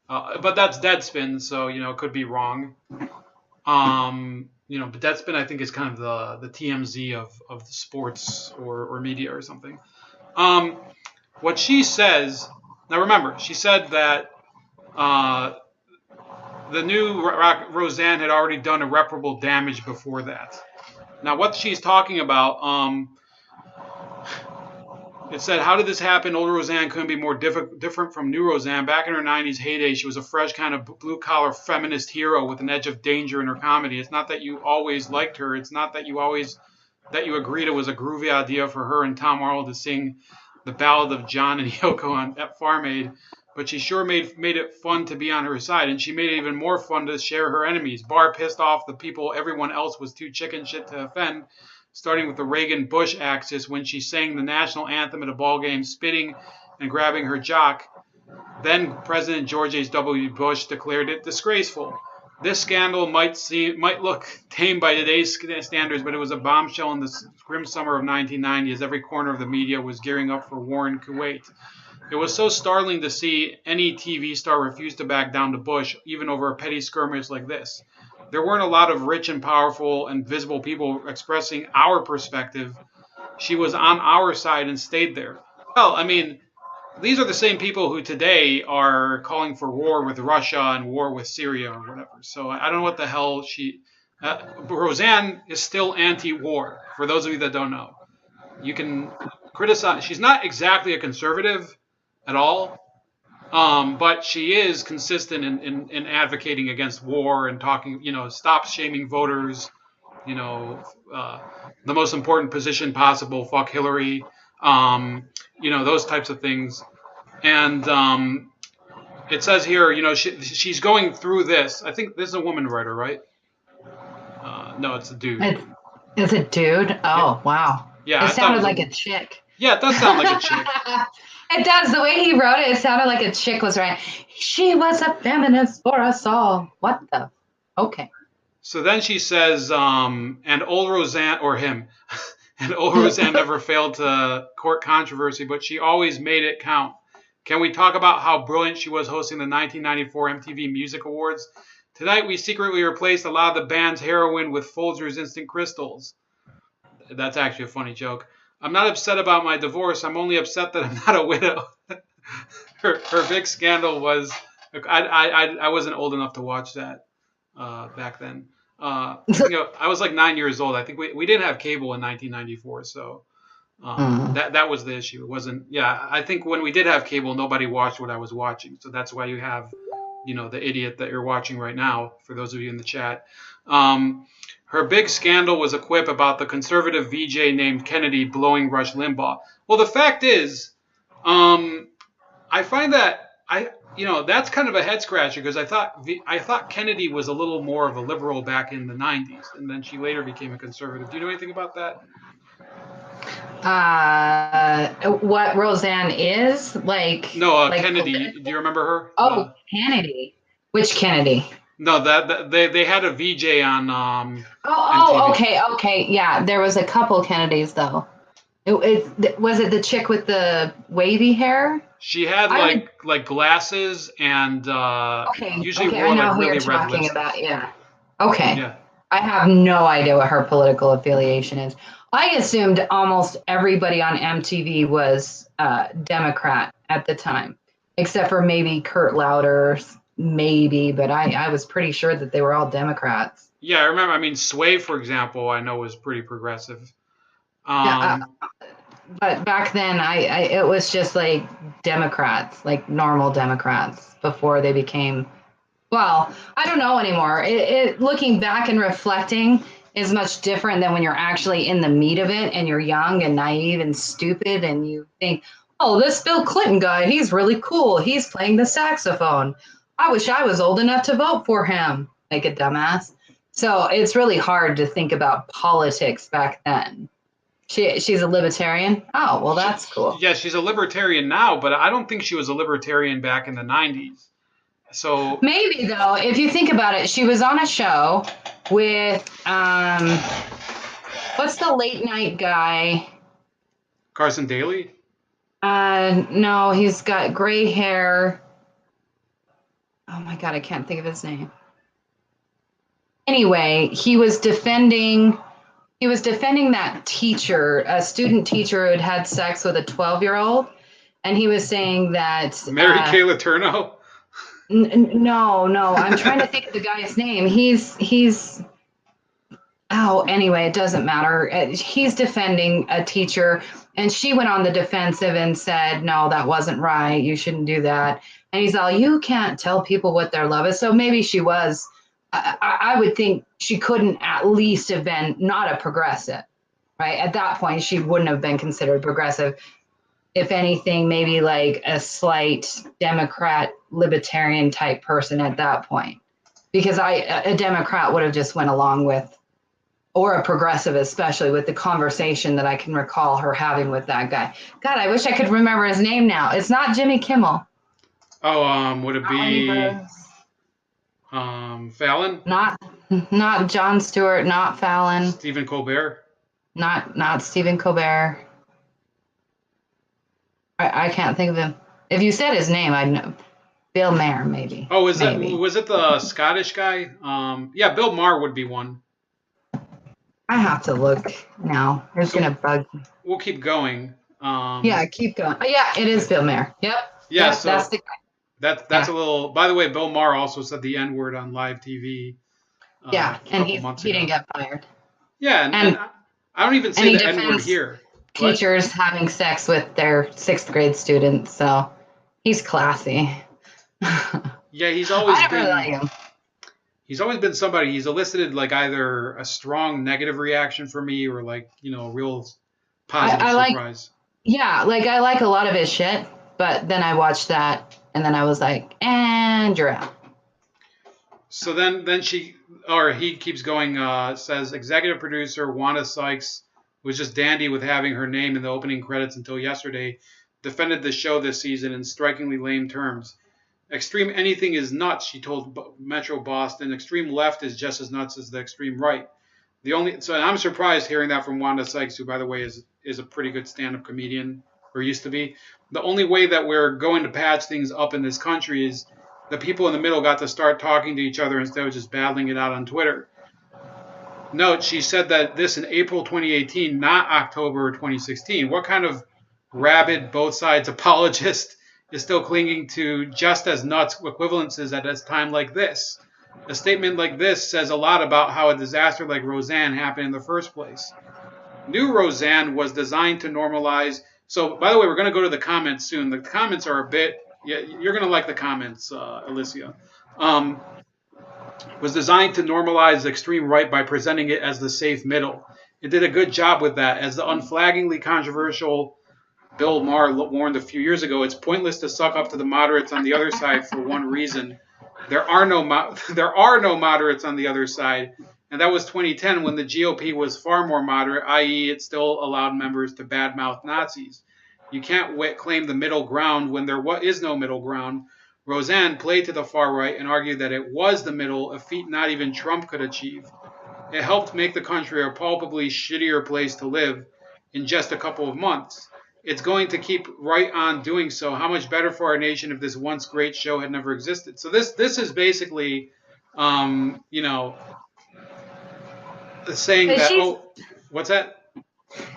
But that's Deadspin, so it could be wrong. But Deadspin I think is kind of the TMZ of the sports or media or something. What she says. Now remember, she said that the new Roseanne had already done irreparable damage before that. Now what she's talking about, it said, how did this happen? Old Roseanne couldn't be more different from new Roseanne. Back in her 90s heyday, she was a fresh kind of blue-collar feminist hero with an edge of danger in her comedy. It's not that you always liked her. It's not that you agreed it was a groovy idea for her and Tom Arnold to sing the Ballad of John and Yoko at Farm Aid, but she sure made it fun to be on her side, and she made it even more fun to share her enemies. Barr pissed off the people everyone else was too chicken shit to offend, starting with the Reagan-Bush axis when she sang the national anthem at a ball game, spitting and grabbing her jock. Then President George H.W. Bush declared it disgraceful. This scandal might look tame by today's standards, but it was a bombshell in the grim summer of 1990 as every corner of the media was gearing up for war in Kuwait. It was so startling to see any TV star refuse to back down to Bush, even over a petty skirmish like this. There weren't a lot of rich and powerful and visible people expressing our perspective. She was on our side and stayed there. Well, I mean, these are the same people who today are calling for war with Russia and war with Syria or whatever. So I don't know what the hell Roseanne is still anti-war, for those of you that don't know. You can criticize. She's not exactly a conservative at all, but she is consistent in advocating against war and talking, stop shaming voters, the most important position possible, fuck Hillary, those types of things. And it says here, she's going through this. I think this is a woman writer, right? No, it's a dude. It's a dude? Oh, yeah. Wow. Yeah, it sounded like a chick. Yeah, it does sound like a chick. It does. The way he wrote it, it sounded like a chick was right. She was a feminist for us all. What the? Okay. So then she says, and old Roseanne, or him, and old Roseanne never failed to court controversy, but she always made it count. Can we talk about how brilliant she was hosting the 1994 MTV Music Awards? Tonight, we secretly replaced a lot of the band's heroin with Folgers Instant Crystals. That's actually a funny joke. I'm not upset about my divorce. I'm only upset that I'm not a widow. her big scandal was, I wasn't old enough to watch that back then. I was like 9 years old. I think we didn't have cable in 1994, so that was the issue. It wasn't. Yeah, I think when we did have cable, nobody watched what I was watching. So that's why you have, the idiot that you're watching right now. For those of you in the chat. Her big scandal was a quip about the conservative VJ named Kennedy blowing Rush Limbaugh. Well, the fact is, I find that that's kind of a head scratcher because I thought Kennedy was a little more of a liberal back in the 90s, and then she later became a conservative. Do you know anything about that? What Roseanne is like? No, Kennedy. Do you remember her? Oh, Kennedy. Which Kennedy? No, that they had a VJ on. MTV. Okay, yeah. There was a couple Kennedys though. Was it the chick with the wavy hair? She had like glasses and usually wore like really red lipstick. About, yeah. Okay. Yeah. I have no idea what her political affiliation is. I assumed almost everybody on MTV was Democrat at the time, except for maybe Kurt Louder. Maybe, but I was pretty sure that they were all Democrats. Yeah, I remember. I mean, Sway, for example, I know was pretty progressive. but back then, it was just like Democrats, like normal Democrats before they became. Well, I don't know anymore. Looking back and reflecting is much different than when you're actually in the meat of it and you're young and naive and stupid and you think, oh, this Bill Clinton guy, he's really cool. He's playing the saxophone. I wish I was old enough to vote for him, like a dumbass. So it's really hard to think about politics back then. She's a libertarian. Oh, well, that's cool. Yeah, she's a libertarian now, but I don't think she was a libertarian back in the 90s. So maybe though, if you think about it, she was on a show with what's the late night guy? Carson Daly? No, he's got gray hair. Oh my god, I can't think of his name. Anyway, he was defending that teacher, a student teacher who had sex with a 12-year-old, and he was saying that Mary Kay Letourneau? No, I'm trying to think of the guy's name. Anyway, it doesn't matter. He's defending a teacher, and she went on the defensive and said, no, that wasn't right. You shouldn't do that. And he's all, you can't tell people what their love is. So maybe she was, I would think she couldn't at least have been not a progressive, right? At that point, she wouldn't have been considered progressive. If anything, maybe like a slight Democrat, libertarian type person at that point. Because a Democrat would have just went along with, or a progressive, especially with the conversation that I can recall her having with that guy. God, I wish I could remember his name now. It's not Jimmy Kimmel. Oh, would it be Fallon? Not Jon Stewart, not Fallon. Stephen Colbert? Not Stephen Colbert. I can't think of him. If you said his name, I'd know. Bill Maher, maybe. Oh, was it the Scottish guy? Yeah, Bill Maher would be one. I have to look now. It's gonna bug me. We'll keep going. Yeah, keep going. Oh, yeah, it is Bill Maher. Yep. Yeah, yep, so that's the guy. That's a little. By the way, Bill Maher also said the N word on live TV. And he didn't get fired. Yeah, and I don't even say the N word here. Teachers having sex with their 6th grade students, so he's classy. Yeah, he's always been. Really like him. He's always been somebody. He's elicited like either a strong negative reaction for me or like a real positive surprise. Yeah, like I like a lot of his shit, but then I watched that and then I was like, and you're out. So then he keeps going. Says executive producer Wanda Sykes was just dandy with having her name in the opening credits until yesterday. Defended the show this season in strikingly lame terms. Extreme anything is nuts, she told Metro Boston. Extreme left is just as nuts as the extreme right. And I'm surprised hearing that from Wanda Sykes, who, by the way, is a pretty good stand-up comedian, or used to be. The only way that we're going to patch things up in this country is the people in the middle got to start talking to each other instead of just battling it out on Twitter. Note, she said that this in April 2018, not October 2016. What kind of rabid both sides apologist is still clinging to just as nuts equivalences at a time like this? A statement like this says a lot about how a disaster like Roseanne happened in the first place. New Roseanne was designed to normalize. So, by the way, we're going to go to the comments soon. The comments are a bit. Yeah, you're going to like the comments, Elicia. Was designed to normalize the extreme right by presenting it as the safe middle. It did a good job with that. As the unflaggingly controversial Bill Maher warned a few years ago, it's pointless to suck up to the moderates on the other side for one reason. There are no moderates on the other side. And that was 2010 when the GOP was far more moderate, i.e. it still allowed members to badmouth Nazis. You can't claim the middle ground when there is no middle ground. Roseanne played to the far right and argued that it was the middle, a feat not even Trump could achieve. It helped make the country a palpably shittier place to live in just a couple of months. It's going to keep right on doing so. How much better for our nation if this once great show had never existed? So this is basically, saying that. What's that?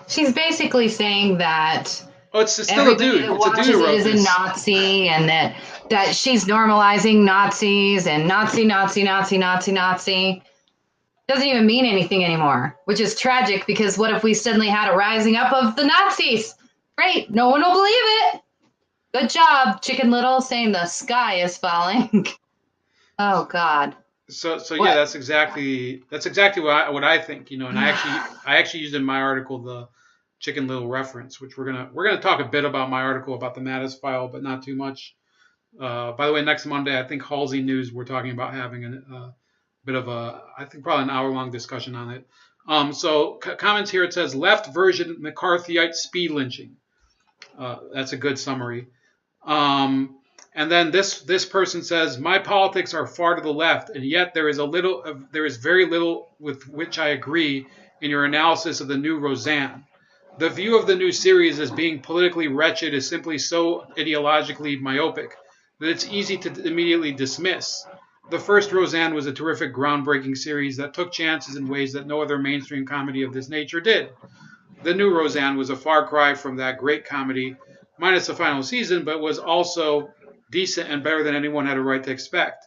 She's basically saying that. Oh, it's still a dude. It's a dude who wrote this. Is a Nazi, and that she's normalizing Nazis and Nazi. Doesn't even mean anything anymore, which is tragic because what if we suddenly had a rising up of the Nazis? Great. No one will believe it. Good job, Chicken Little, saying the sky is falling. Oh God. So yeah, What? that's exactly what I think, and I actually used in my article the Chicken Little reference, which we're gonna talk a bit about my article about the Mattis file, but not too much. By the way, next Monday, I think Halsey News, we're talking about having a bit of I think probably an hour-long discussion on it. So comments here, it says left version McCarthyite speed lynching. That's a good summary. Um, and then this person says, my politics are far to the left, and yet there is very little with which I agree in your analysis of the new Roseanne. The view of the new series as being politically wretched is simply so ideologically myopic that it's easy to immediately dismiss. The first Roseanne was a terrific, groundbreaking series that took chances in ways that no other mainstream comedy of this nature did. The new Roseanne was a far cry from that great comedy, minus the final season, but was also decent and better than anyone had a right to expect.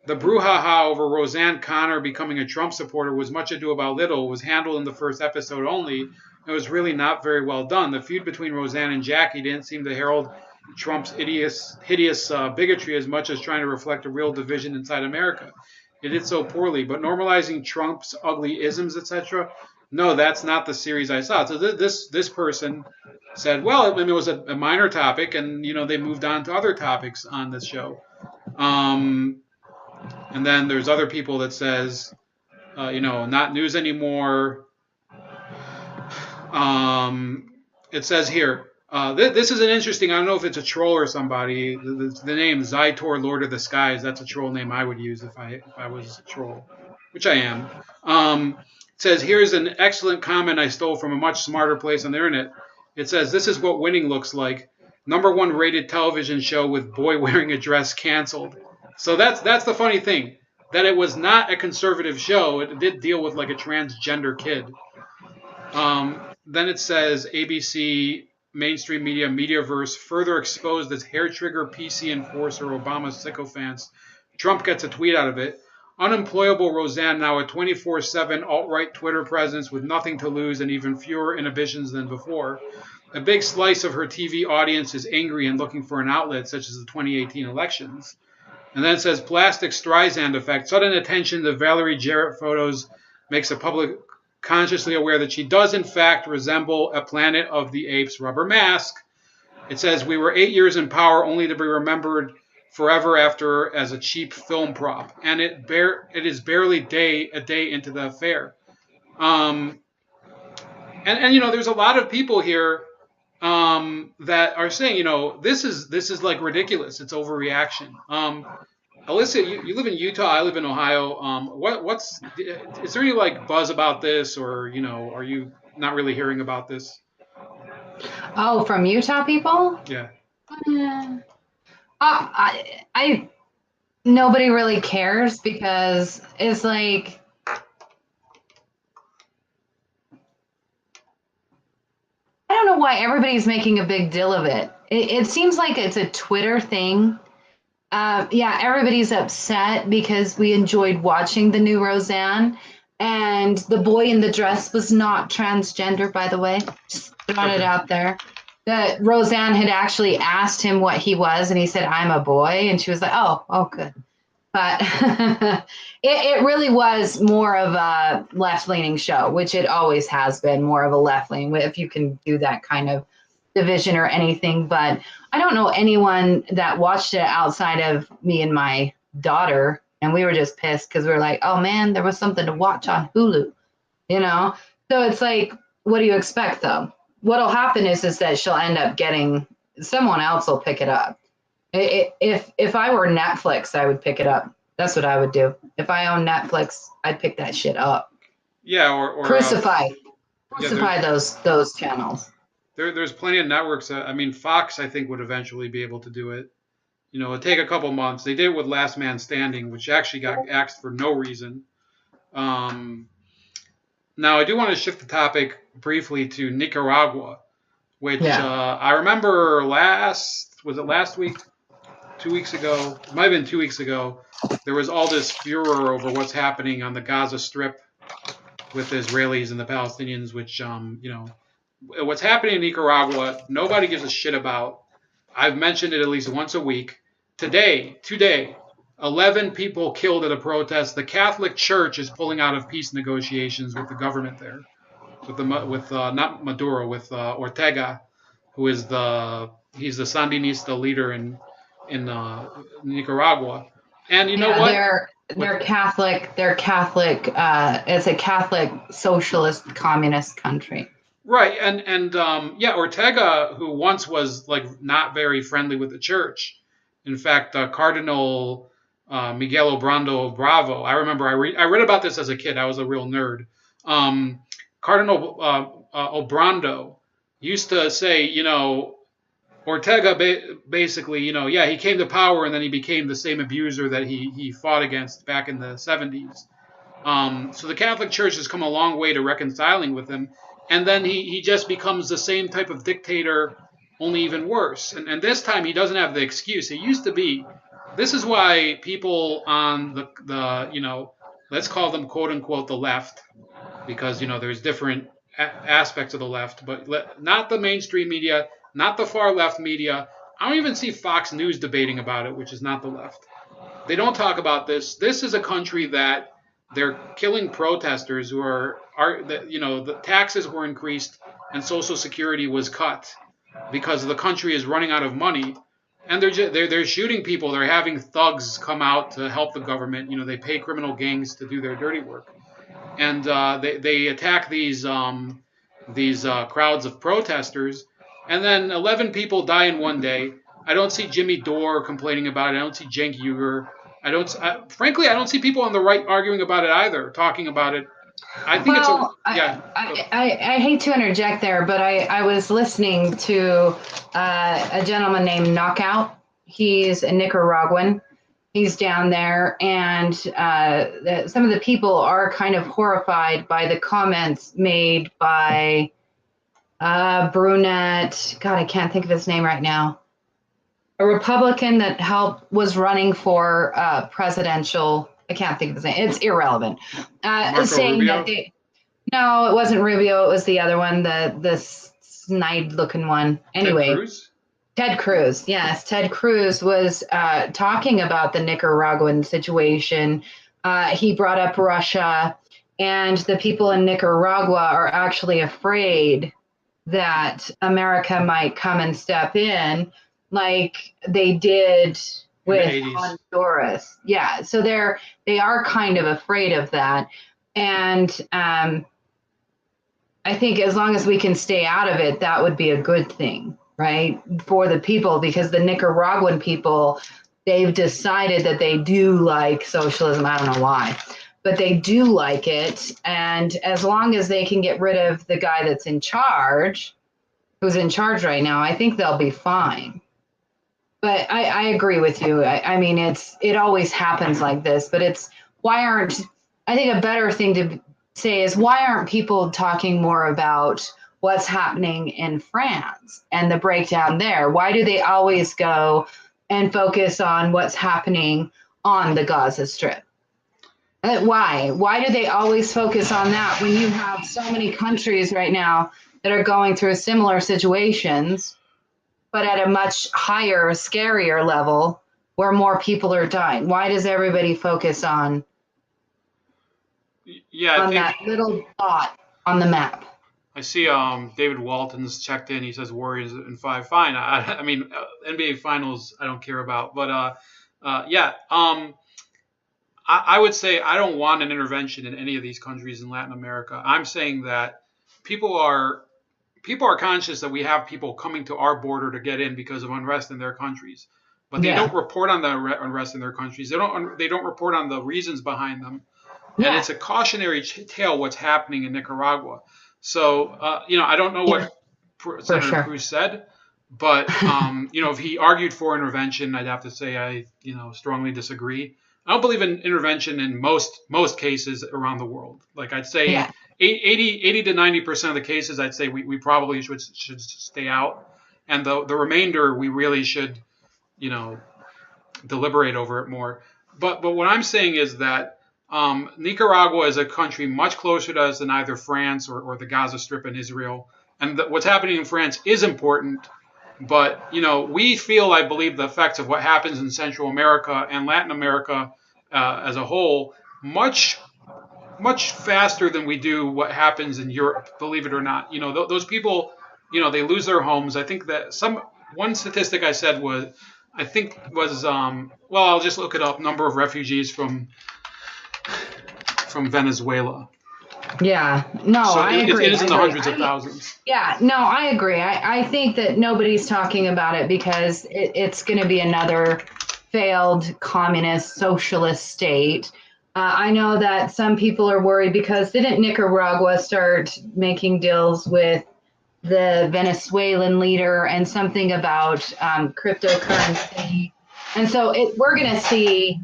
The brouhaha over Roseanne Connor becoming a Trump supporter was much ado about little, was handled in the first episode only, and was really not very well done. The feud between Roseanne and Jackie didn't seem to herald Trump's hideous bigotry as much as trying to reflect a real division inside America. It did so poorly, but normalizing Trump's ugly isms, etc., no, that's not the series I saw. So this person said, well, I mean, it was a minor topic, and they moved on to other topics on this show. Um, and then there's other people that says, not news anymore. It says here, this is an interesting. I don't know if it's a troll or somebody. The name Zytor, Lord of the Skies. That's a troll name I would use if I was a troll, which I am. It says, here's an excellent comment I stole from a much smarter place on the internet. It says, this is what winning looks like. #1 rated television show with boy wearing a dress canceled. So that's the funny thing, that it was not a conservative show. It did deal with like a transgender kid. Then it says ABC mainstream media Mediaverse further exposed as hair trigger PC enforcer Obama sycophants. Trump gets a tweet out of it. Unemployable Roseanne, now a 24/7 alt-right Twitter presence with nothing to lose and even fewer inhibitions than before. A big slice of her TV audience is angry and looking for an outlet, such as the 2018 elections. And then it says plastic Streisand effect. Sudden attention to Valerie Jarrett photos makes the public consciously aware that she does in fact resemble a Planet of the Apes rubber mask. It says we were 8 years in power only to be remembered forever after as a cheap film prop, and it is barely a day into the affair. And there's a lot of people here that are saying, this is like ridiculous. It's overreaction. Elicia, you live in Utah. I live in Ohio. Is there any like buzz about this, or are you not really hearing about this? Oh, from Utah people? Yeah. I nobody really cares because it's like I don't know why everybody's making a big deal of it. It seems like it's a Twitter thing. Yeah, everybody's upset because we enjoyed watching the new Roseanne, and the boy in the dress was not transgender, by the way. Just throwing it out there. That Roseanne had actually asked him what he was, and he said, "I'm a boy," and she was like, "Oh, good." But it really was more of a left-leaning show, which it always has been, more of a left-leaning, if you can do that kind of division or anything. But I don't know anyone that watched it outside of me and my daughter, and we were just pissed because we were like, oh man, there was something to watch on Hulu, So it's like, what do you expect though? What'll happen is that she'll end up getting, someone else will pick it up. If I were Netflix, I would pick it up. That's what I would do. If I own Netflix, I'd pick that shit up. Yeah, or crucify those channels. There's plenty of networks. Fox, I think, would eventually be able to do it. It'd take a couple months. They did it with Last Man Standing, which actually got axed for no reason. Now, I do want to shift the topic briefly to Nicaragua, which I remember last week? 2 weeks ago? It might have been 2 weeks ago. There was all this furor over what's happening on the Gaza Strip with the Israelis and the Palestinians, which, what's happening in Nicaragua, nobody gives a shit about. I've mentioned it at least once a week. Today, 11 people killed at a protest. The Catholic Church is pulling out of peace negotiations with the government there, with not Maduro, with Ortega, who is he's the Sandinista leader in Nicaragua. And you know Yeah, what? they're Catholic. They're Catholic. It's a Catholic socialist communist country. Right, and yeah, Ortega, who once was like not very friendly with the church. In fact, Cardinal Miguel Obrando Bravo. I remember I read about this as a kid. I was a real nerd. Um, Cardinal Obrando used to say, Ortega basically, yeah, he came to power and then he became the same abuser that he fought against back in the 70s. So the Catholic Church has come a long way to reconciling with him, and then he just becomes the same type of dictator, only even worse. And this time he doesn't have the excuse. It used to be. This is why people on the let's call them quote unquote the left, because there's different aspects of the left, but not the mainstream media, not the far left media. I don't even see Fox News debating about it, which is not the left. They don't talk about this. This is a country that they're killing protesters who the taxes were increased and Social Security was cut because the country is running out of money, and they're shooting people. They're having thugs come out to help the government. They pay criminal gangs to do their dirty work, and they attack these crowds of protesters, and then 11 people die in one day. I don't see Jimmy Dore complaining about it. I don't see Cenk Uygur. Frankly, I don't see people on the right arguing about it either, talking about it. I think yeah. I hate to interject there, but I was listening to a gentleman named Knockout. He's a Nicaraguan. He's down there, and some of the people are kind of horrified by the comments made by Brunette. God, I can't think of his name right now. A Republican that was running for presidential. I can't think of his name. It's irrelevant. Saying Rubio? that no, it wasn't Rubio. It was the other one, the snide-looking one. Anyway, Ted Cruz? Ted Cruz. Yes, Ted Cruz was talking about the Nicaraguan situation. He brought up Russia, and the people in Nicaragua are actually afraid that America might come and step in like they did with Honduras. Yeah, so they are kind of afraid of that. And I think as long as we can stay out of it, that would be a good thing, right, for the people, because the Nicaraguan people, they've decided that they do like socialism. I don't know why, but they do like it. And as long as they can get rid of the guy that's in charge, who's in charge right now, I think they'll be fine. But I agree with you. I mean, it always happens like this, but I think a better thing to say is, why aren't people talking more about what's happening in France and the breakdown there? Why do they always go and focus on what's happening on the Gaza Strip? Why? Why do they always focus on that when you have so many countries right now that are going through similar situations, but at a much higher, scarier level where more people are dying? Why does everybody focus on that little dot on the map? I see David Walton's checked in. He says Warriors in 5. Fine. I mean, NBA Finals I don't care about. But, yeah, I would say I don't want an intervention in any of these countries in Latin America. I'm saying that people are conscious that we have people coming to our border to get in because of unrest in their countries, but they don't report on the unrest in their countries. They don't report on the reasons behind them, and it's a cautionary tale what's happening in Nicaragua. So I don't know what Senator Cruz said, but if he argued for intervention, I'd have to say I strongly disagree. I don't believe in intervention in most cases around the world. Like I'd say 80 to 90% of the cases, I'd say we probably should stay out. And the remainder, we really should, deliberate over it more. But what I'm saying is that Nicaragua is a country much closer to us than either France or the Gaza Strip in Israel. and what's happening in France is important. But we feel, I believe, the effects of what happens in Central America and Latin America as a whole much faster than we do what happens in Europe. Believe it or not, those people, they lose their homes. I think that one statistic I said was, well, I'll just look it up. Number of refugees from Venezuela. Yeah, no, So I agree. it is in the hundreds of thousands. Yeah, no, I agree. I think that nobody's talking about it because it's going to be another failed communist socialist state. I know that some people are worried because didn't Nicaragua start making deals with the Venezuelan leader and something about cryptocurrency? And so we're going to see.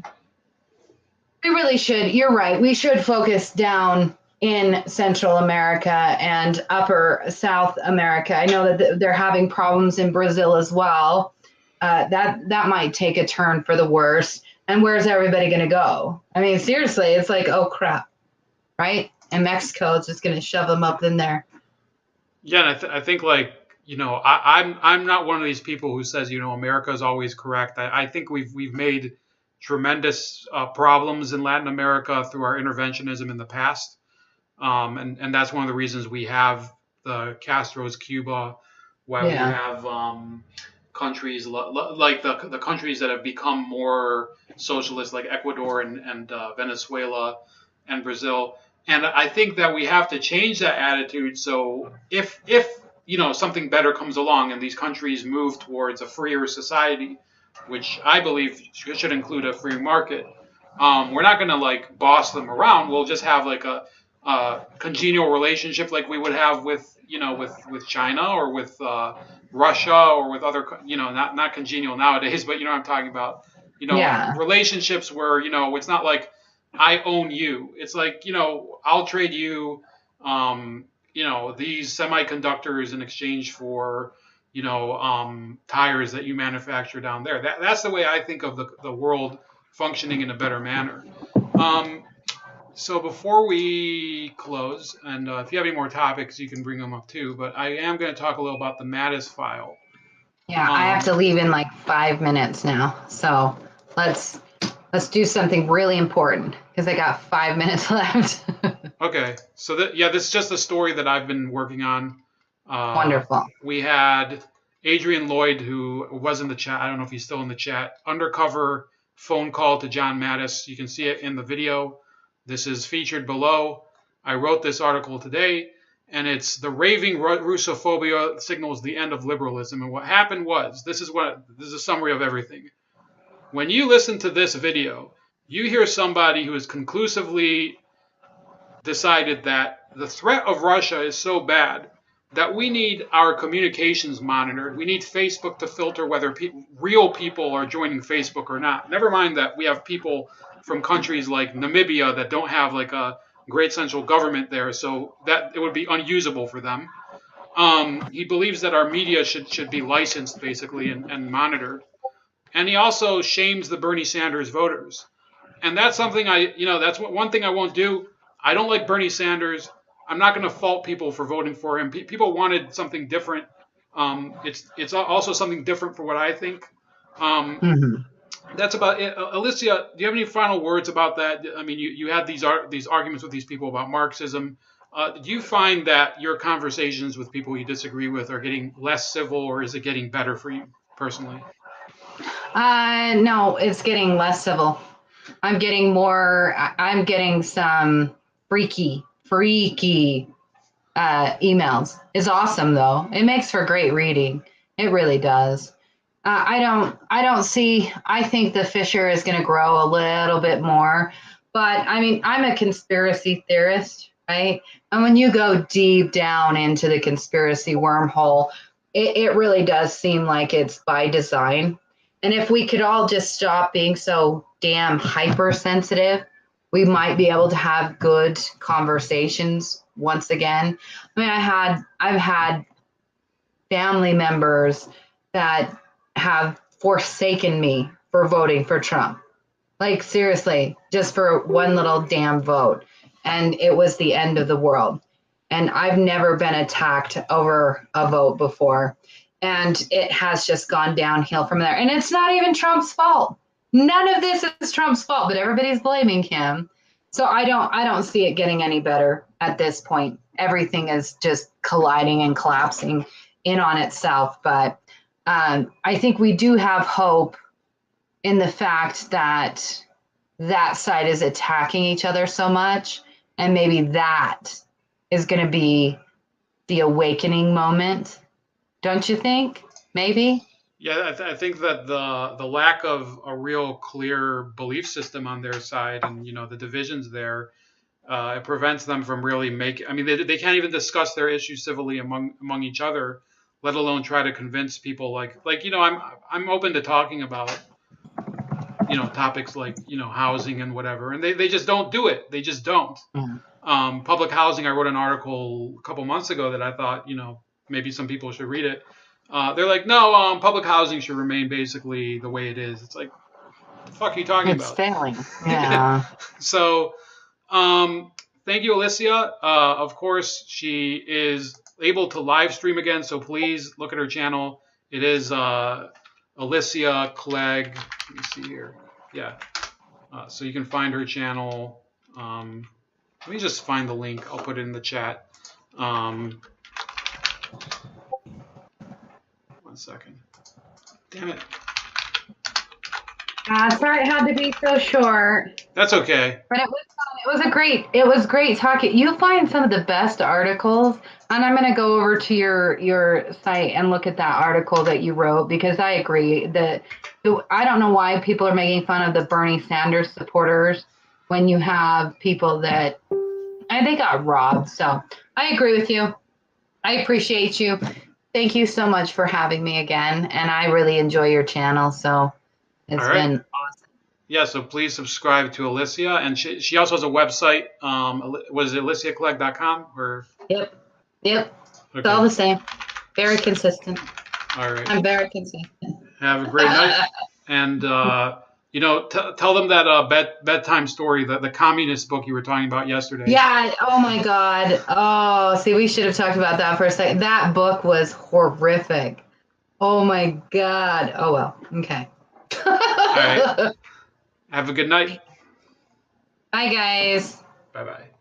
We really should. You're right. We should focus down in Central America and Upper South America. I know that they're having problems in Brazil as well. That might take a turn for the worse. And where's everybody going to go? I mean, seriously, it's like, oh crap, right? And Mexico is just going to shove them up in there. Yeah, and I think I'm not one of these people who says America is always correct. I think we've made tremendous problems in Latin America through our interventionism in the past. And that's one of the reasons we have the Castro's Cuba, why we have countries like the countries that have become more socialist, like Ecuador and Venezuela and Brazil. And I think that we have to change that attitude. So if something better comes along and these countries move towards a freer society, which I believe should include a free market, we're not going to boss them around. We'll just have a congenial relationship like we would have with China or with Russia or with other not congenial nowadays, but I'm talking about relationships where it's not like I own you. It's like I'll trade you these semiconductors in exchange for tires that you manufacture down there. That's the way I think of the world functioning in a better manner. So before we close, and if you have any more topics, you can bring them up too. But I am going to talk a little about the Mattis file. Yeah, I have to leave in 5 minutes now. So let's do something really important because I got 5 minutes left. Okay, so this is just a story that I've been working on. Wonderful. We had Adrian Lloyd, who was in the chat. I don't know if he's still in the chat. Undercover phone call to John Mattis. You can see it in the video. This is featured below. I wrote this article today, and it's the raving Russophobia signals the end of liberalism. And what happened was, this is a summary of everything. When you listen to this video, you hear somebody who has conclusively decided that the threat of Russia is so bad that we need our communications monitored. We need Facebook to filter whether real people are joining Facebook or not. Never mind that we have people from countries like Namibia that don't have a great central government there, so that it would be unusable for them. He believes that our media should be licensed, basically, and monitored. And he also shames the Bernie Sanders voters. And that's something that's one thing I won't do. I don't like Bernie Sanders. I'm not going to fault people for voting for him. People wanted something different. It's also something different for what I think. That's about it. Elicia, do you have any final words about that? I mean, you had these arguments with these people about Marxism. Do you find that your conversations with people you disagree with are getting less civil, or is it getting better for you personally? No, it's getting less civil. I'm getting some freaky emails. It's awesome though. It makes for great reading. It really does. I think the fissure is going to grow a little bit more, but I mean, I'm a conspiracy theorist, right? And when you go deep down into the conspiracy wormhole, it really does seem like it's by design. And if we could all just stop being so damn hypersensitive, we might be able to have good conversations once again. I mean, I've had family members that have forsaken me for voting for Trump. Seriously, just for one little damn vote. And it was the end of the world. And I've never been attacked over a vote before. And it has just gone downhill from there. And it's not even Trump's fault. None of this is Trump's fault, but everybody's blaming him. So I don't see it getting any better at this point. Everything is just colliding and collapsing in on itself. But I think we do have hope in the fact that that side is attacking each other so much, and maybe that is going to be the awakening moment. Don't you think? Maybe. Yeah, I think that the lack of a real clear belief system on their side, and the divisions there, it prevents them from really making. I mean, they can't even discuss their issues civilly among each other, let alone try to convince people. I'm open to talking about topics like housing and whatever, and they just don't do it. They just don't. Public housing. I wrote an article a couple months ago that I thought maybe some people should read it. They're like, no, public housing should remain basically the way it is. It's like, what the fuck are you talking about? It's failing. Yeah. So, thank you, Elicia. Of course, she is able to live stream again, so please look at her channel. It is Elicia Clegg. Let me see here. Yeah. So you can find her channel. Let me just find the link. I'll put it in the chat. 1 second. Damn it. Sorry it had to be so short. That's okay. But it was fun. It was great talking. You find some of the best articles, and I'm going to go over to your site and look at that article that you wrote, because I agree that I don't know why people are making fun of the Bernie Sanders supporters when you have people that they got robbed. So I agree with you. I appreciate you. Thank you so much for having me again, and I really enjoy your channel. So it's been awesome. Yeah, so please subscribe to Elicia, and she also has a website. Was it EliciaClegg.com or? Yep. Okay. It's all the same. Very consistent. All right. I'm very consistent. Have a great night, and tell them that bedtime story, the communist book you were talking about yesterday. Yeah. Oh my God. Oh, see, we should have talked about that for a second. That book was horrific. Oh my God. Oh well. Okay. All right. Have a good night. Bye, guys. Bye-bye.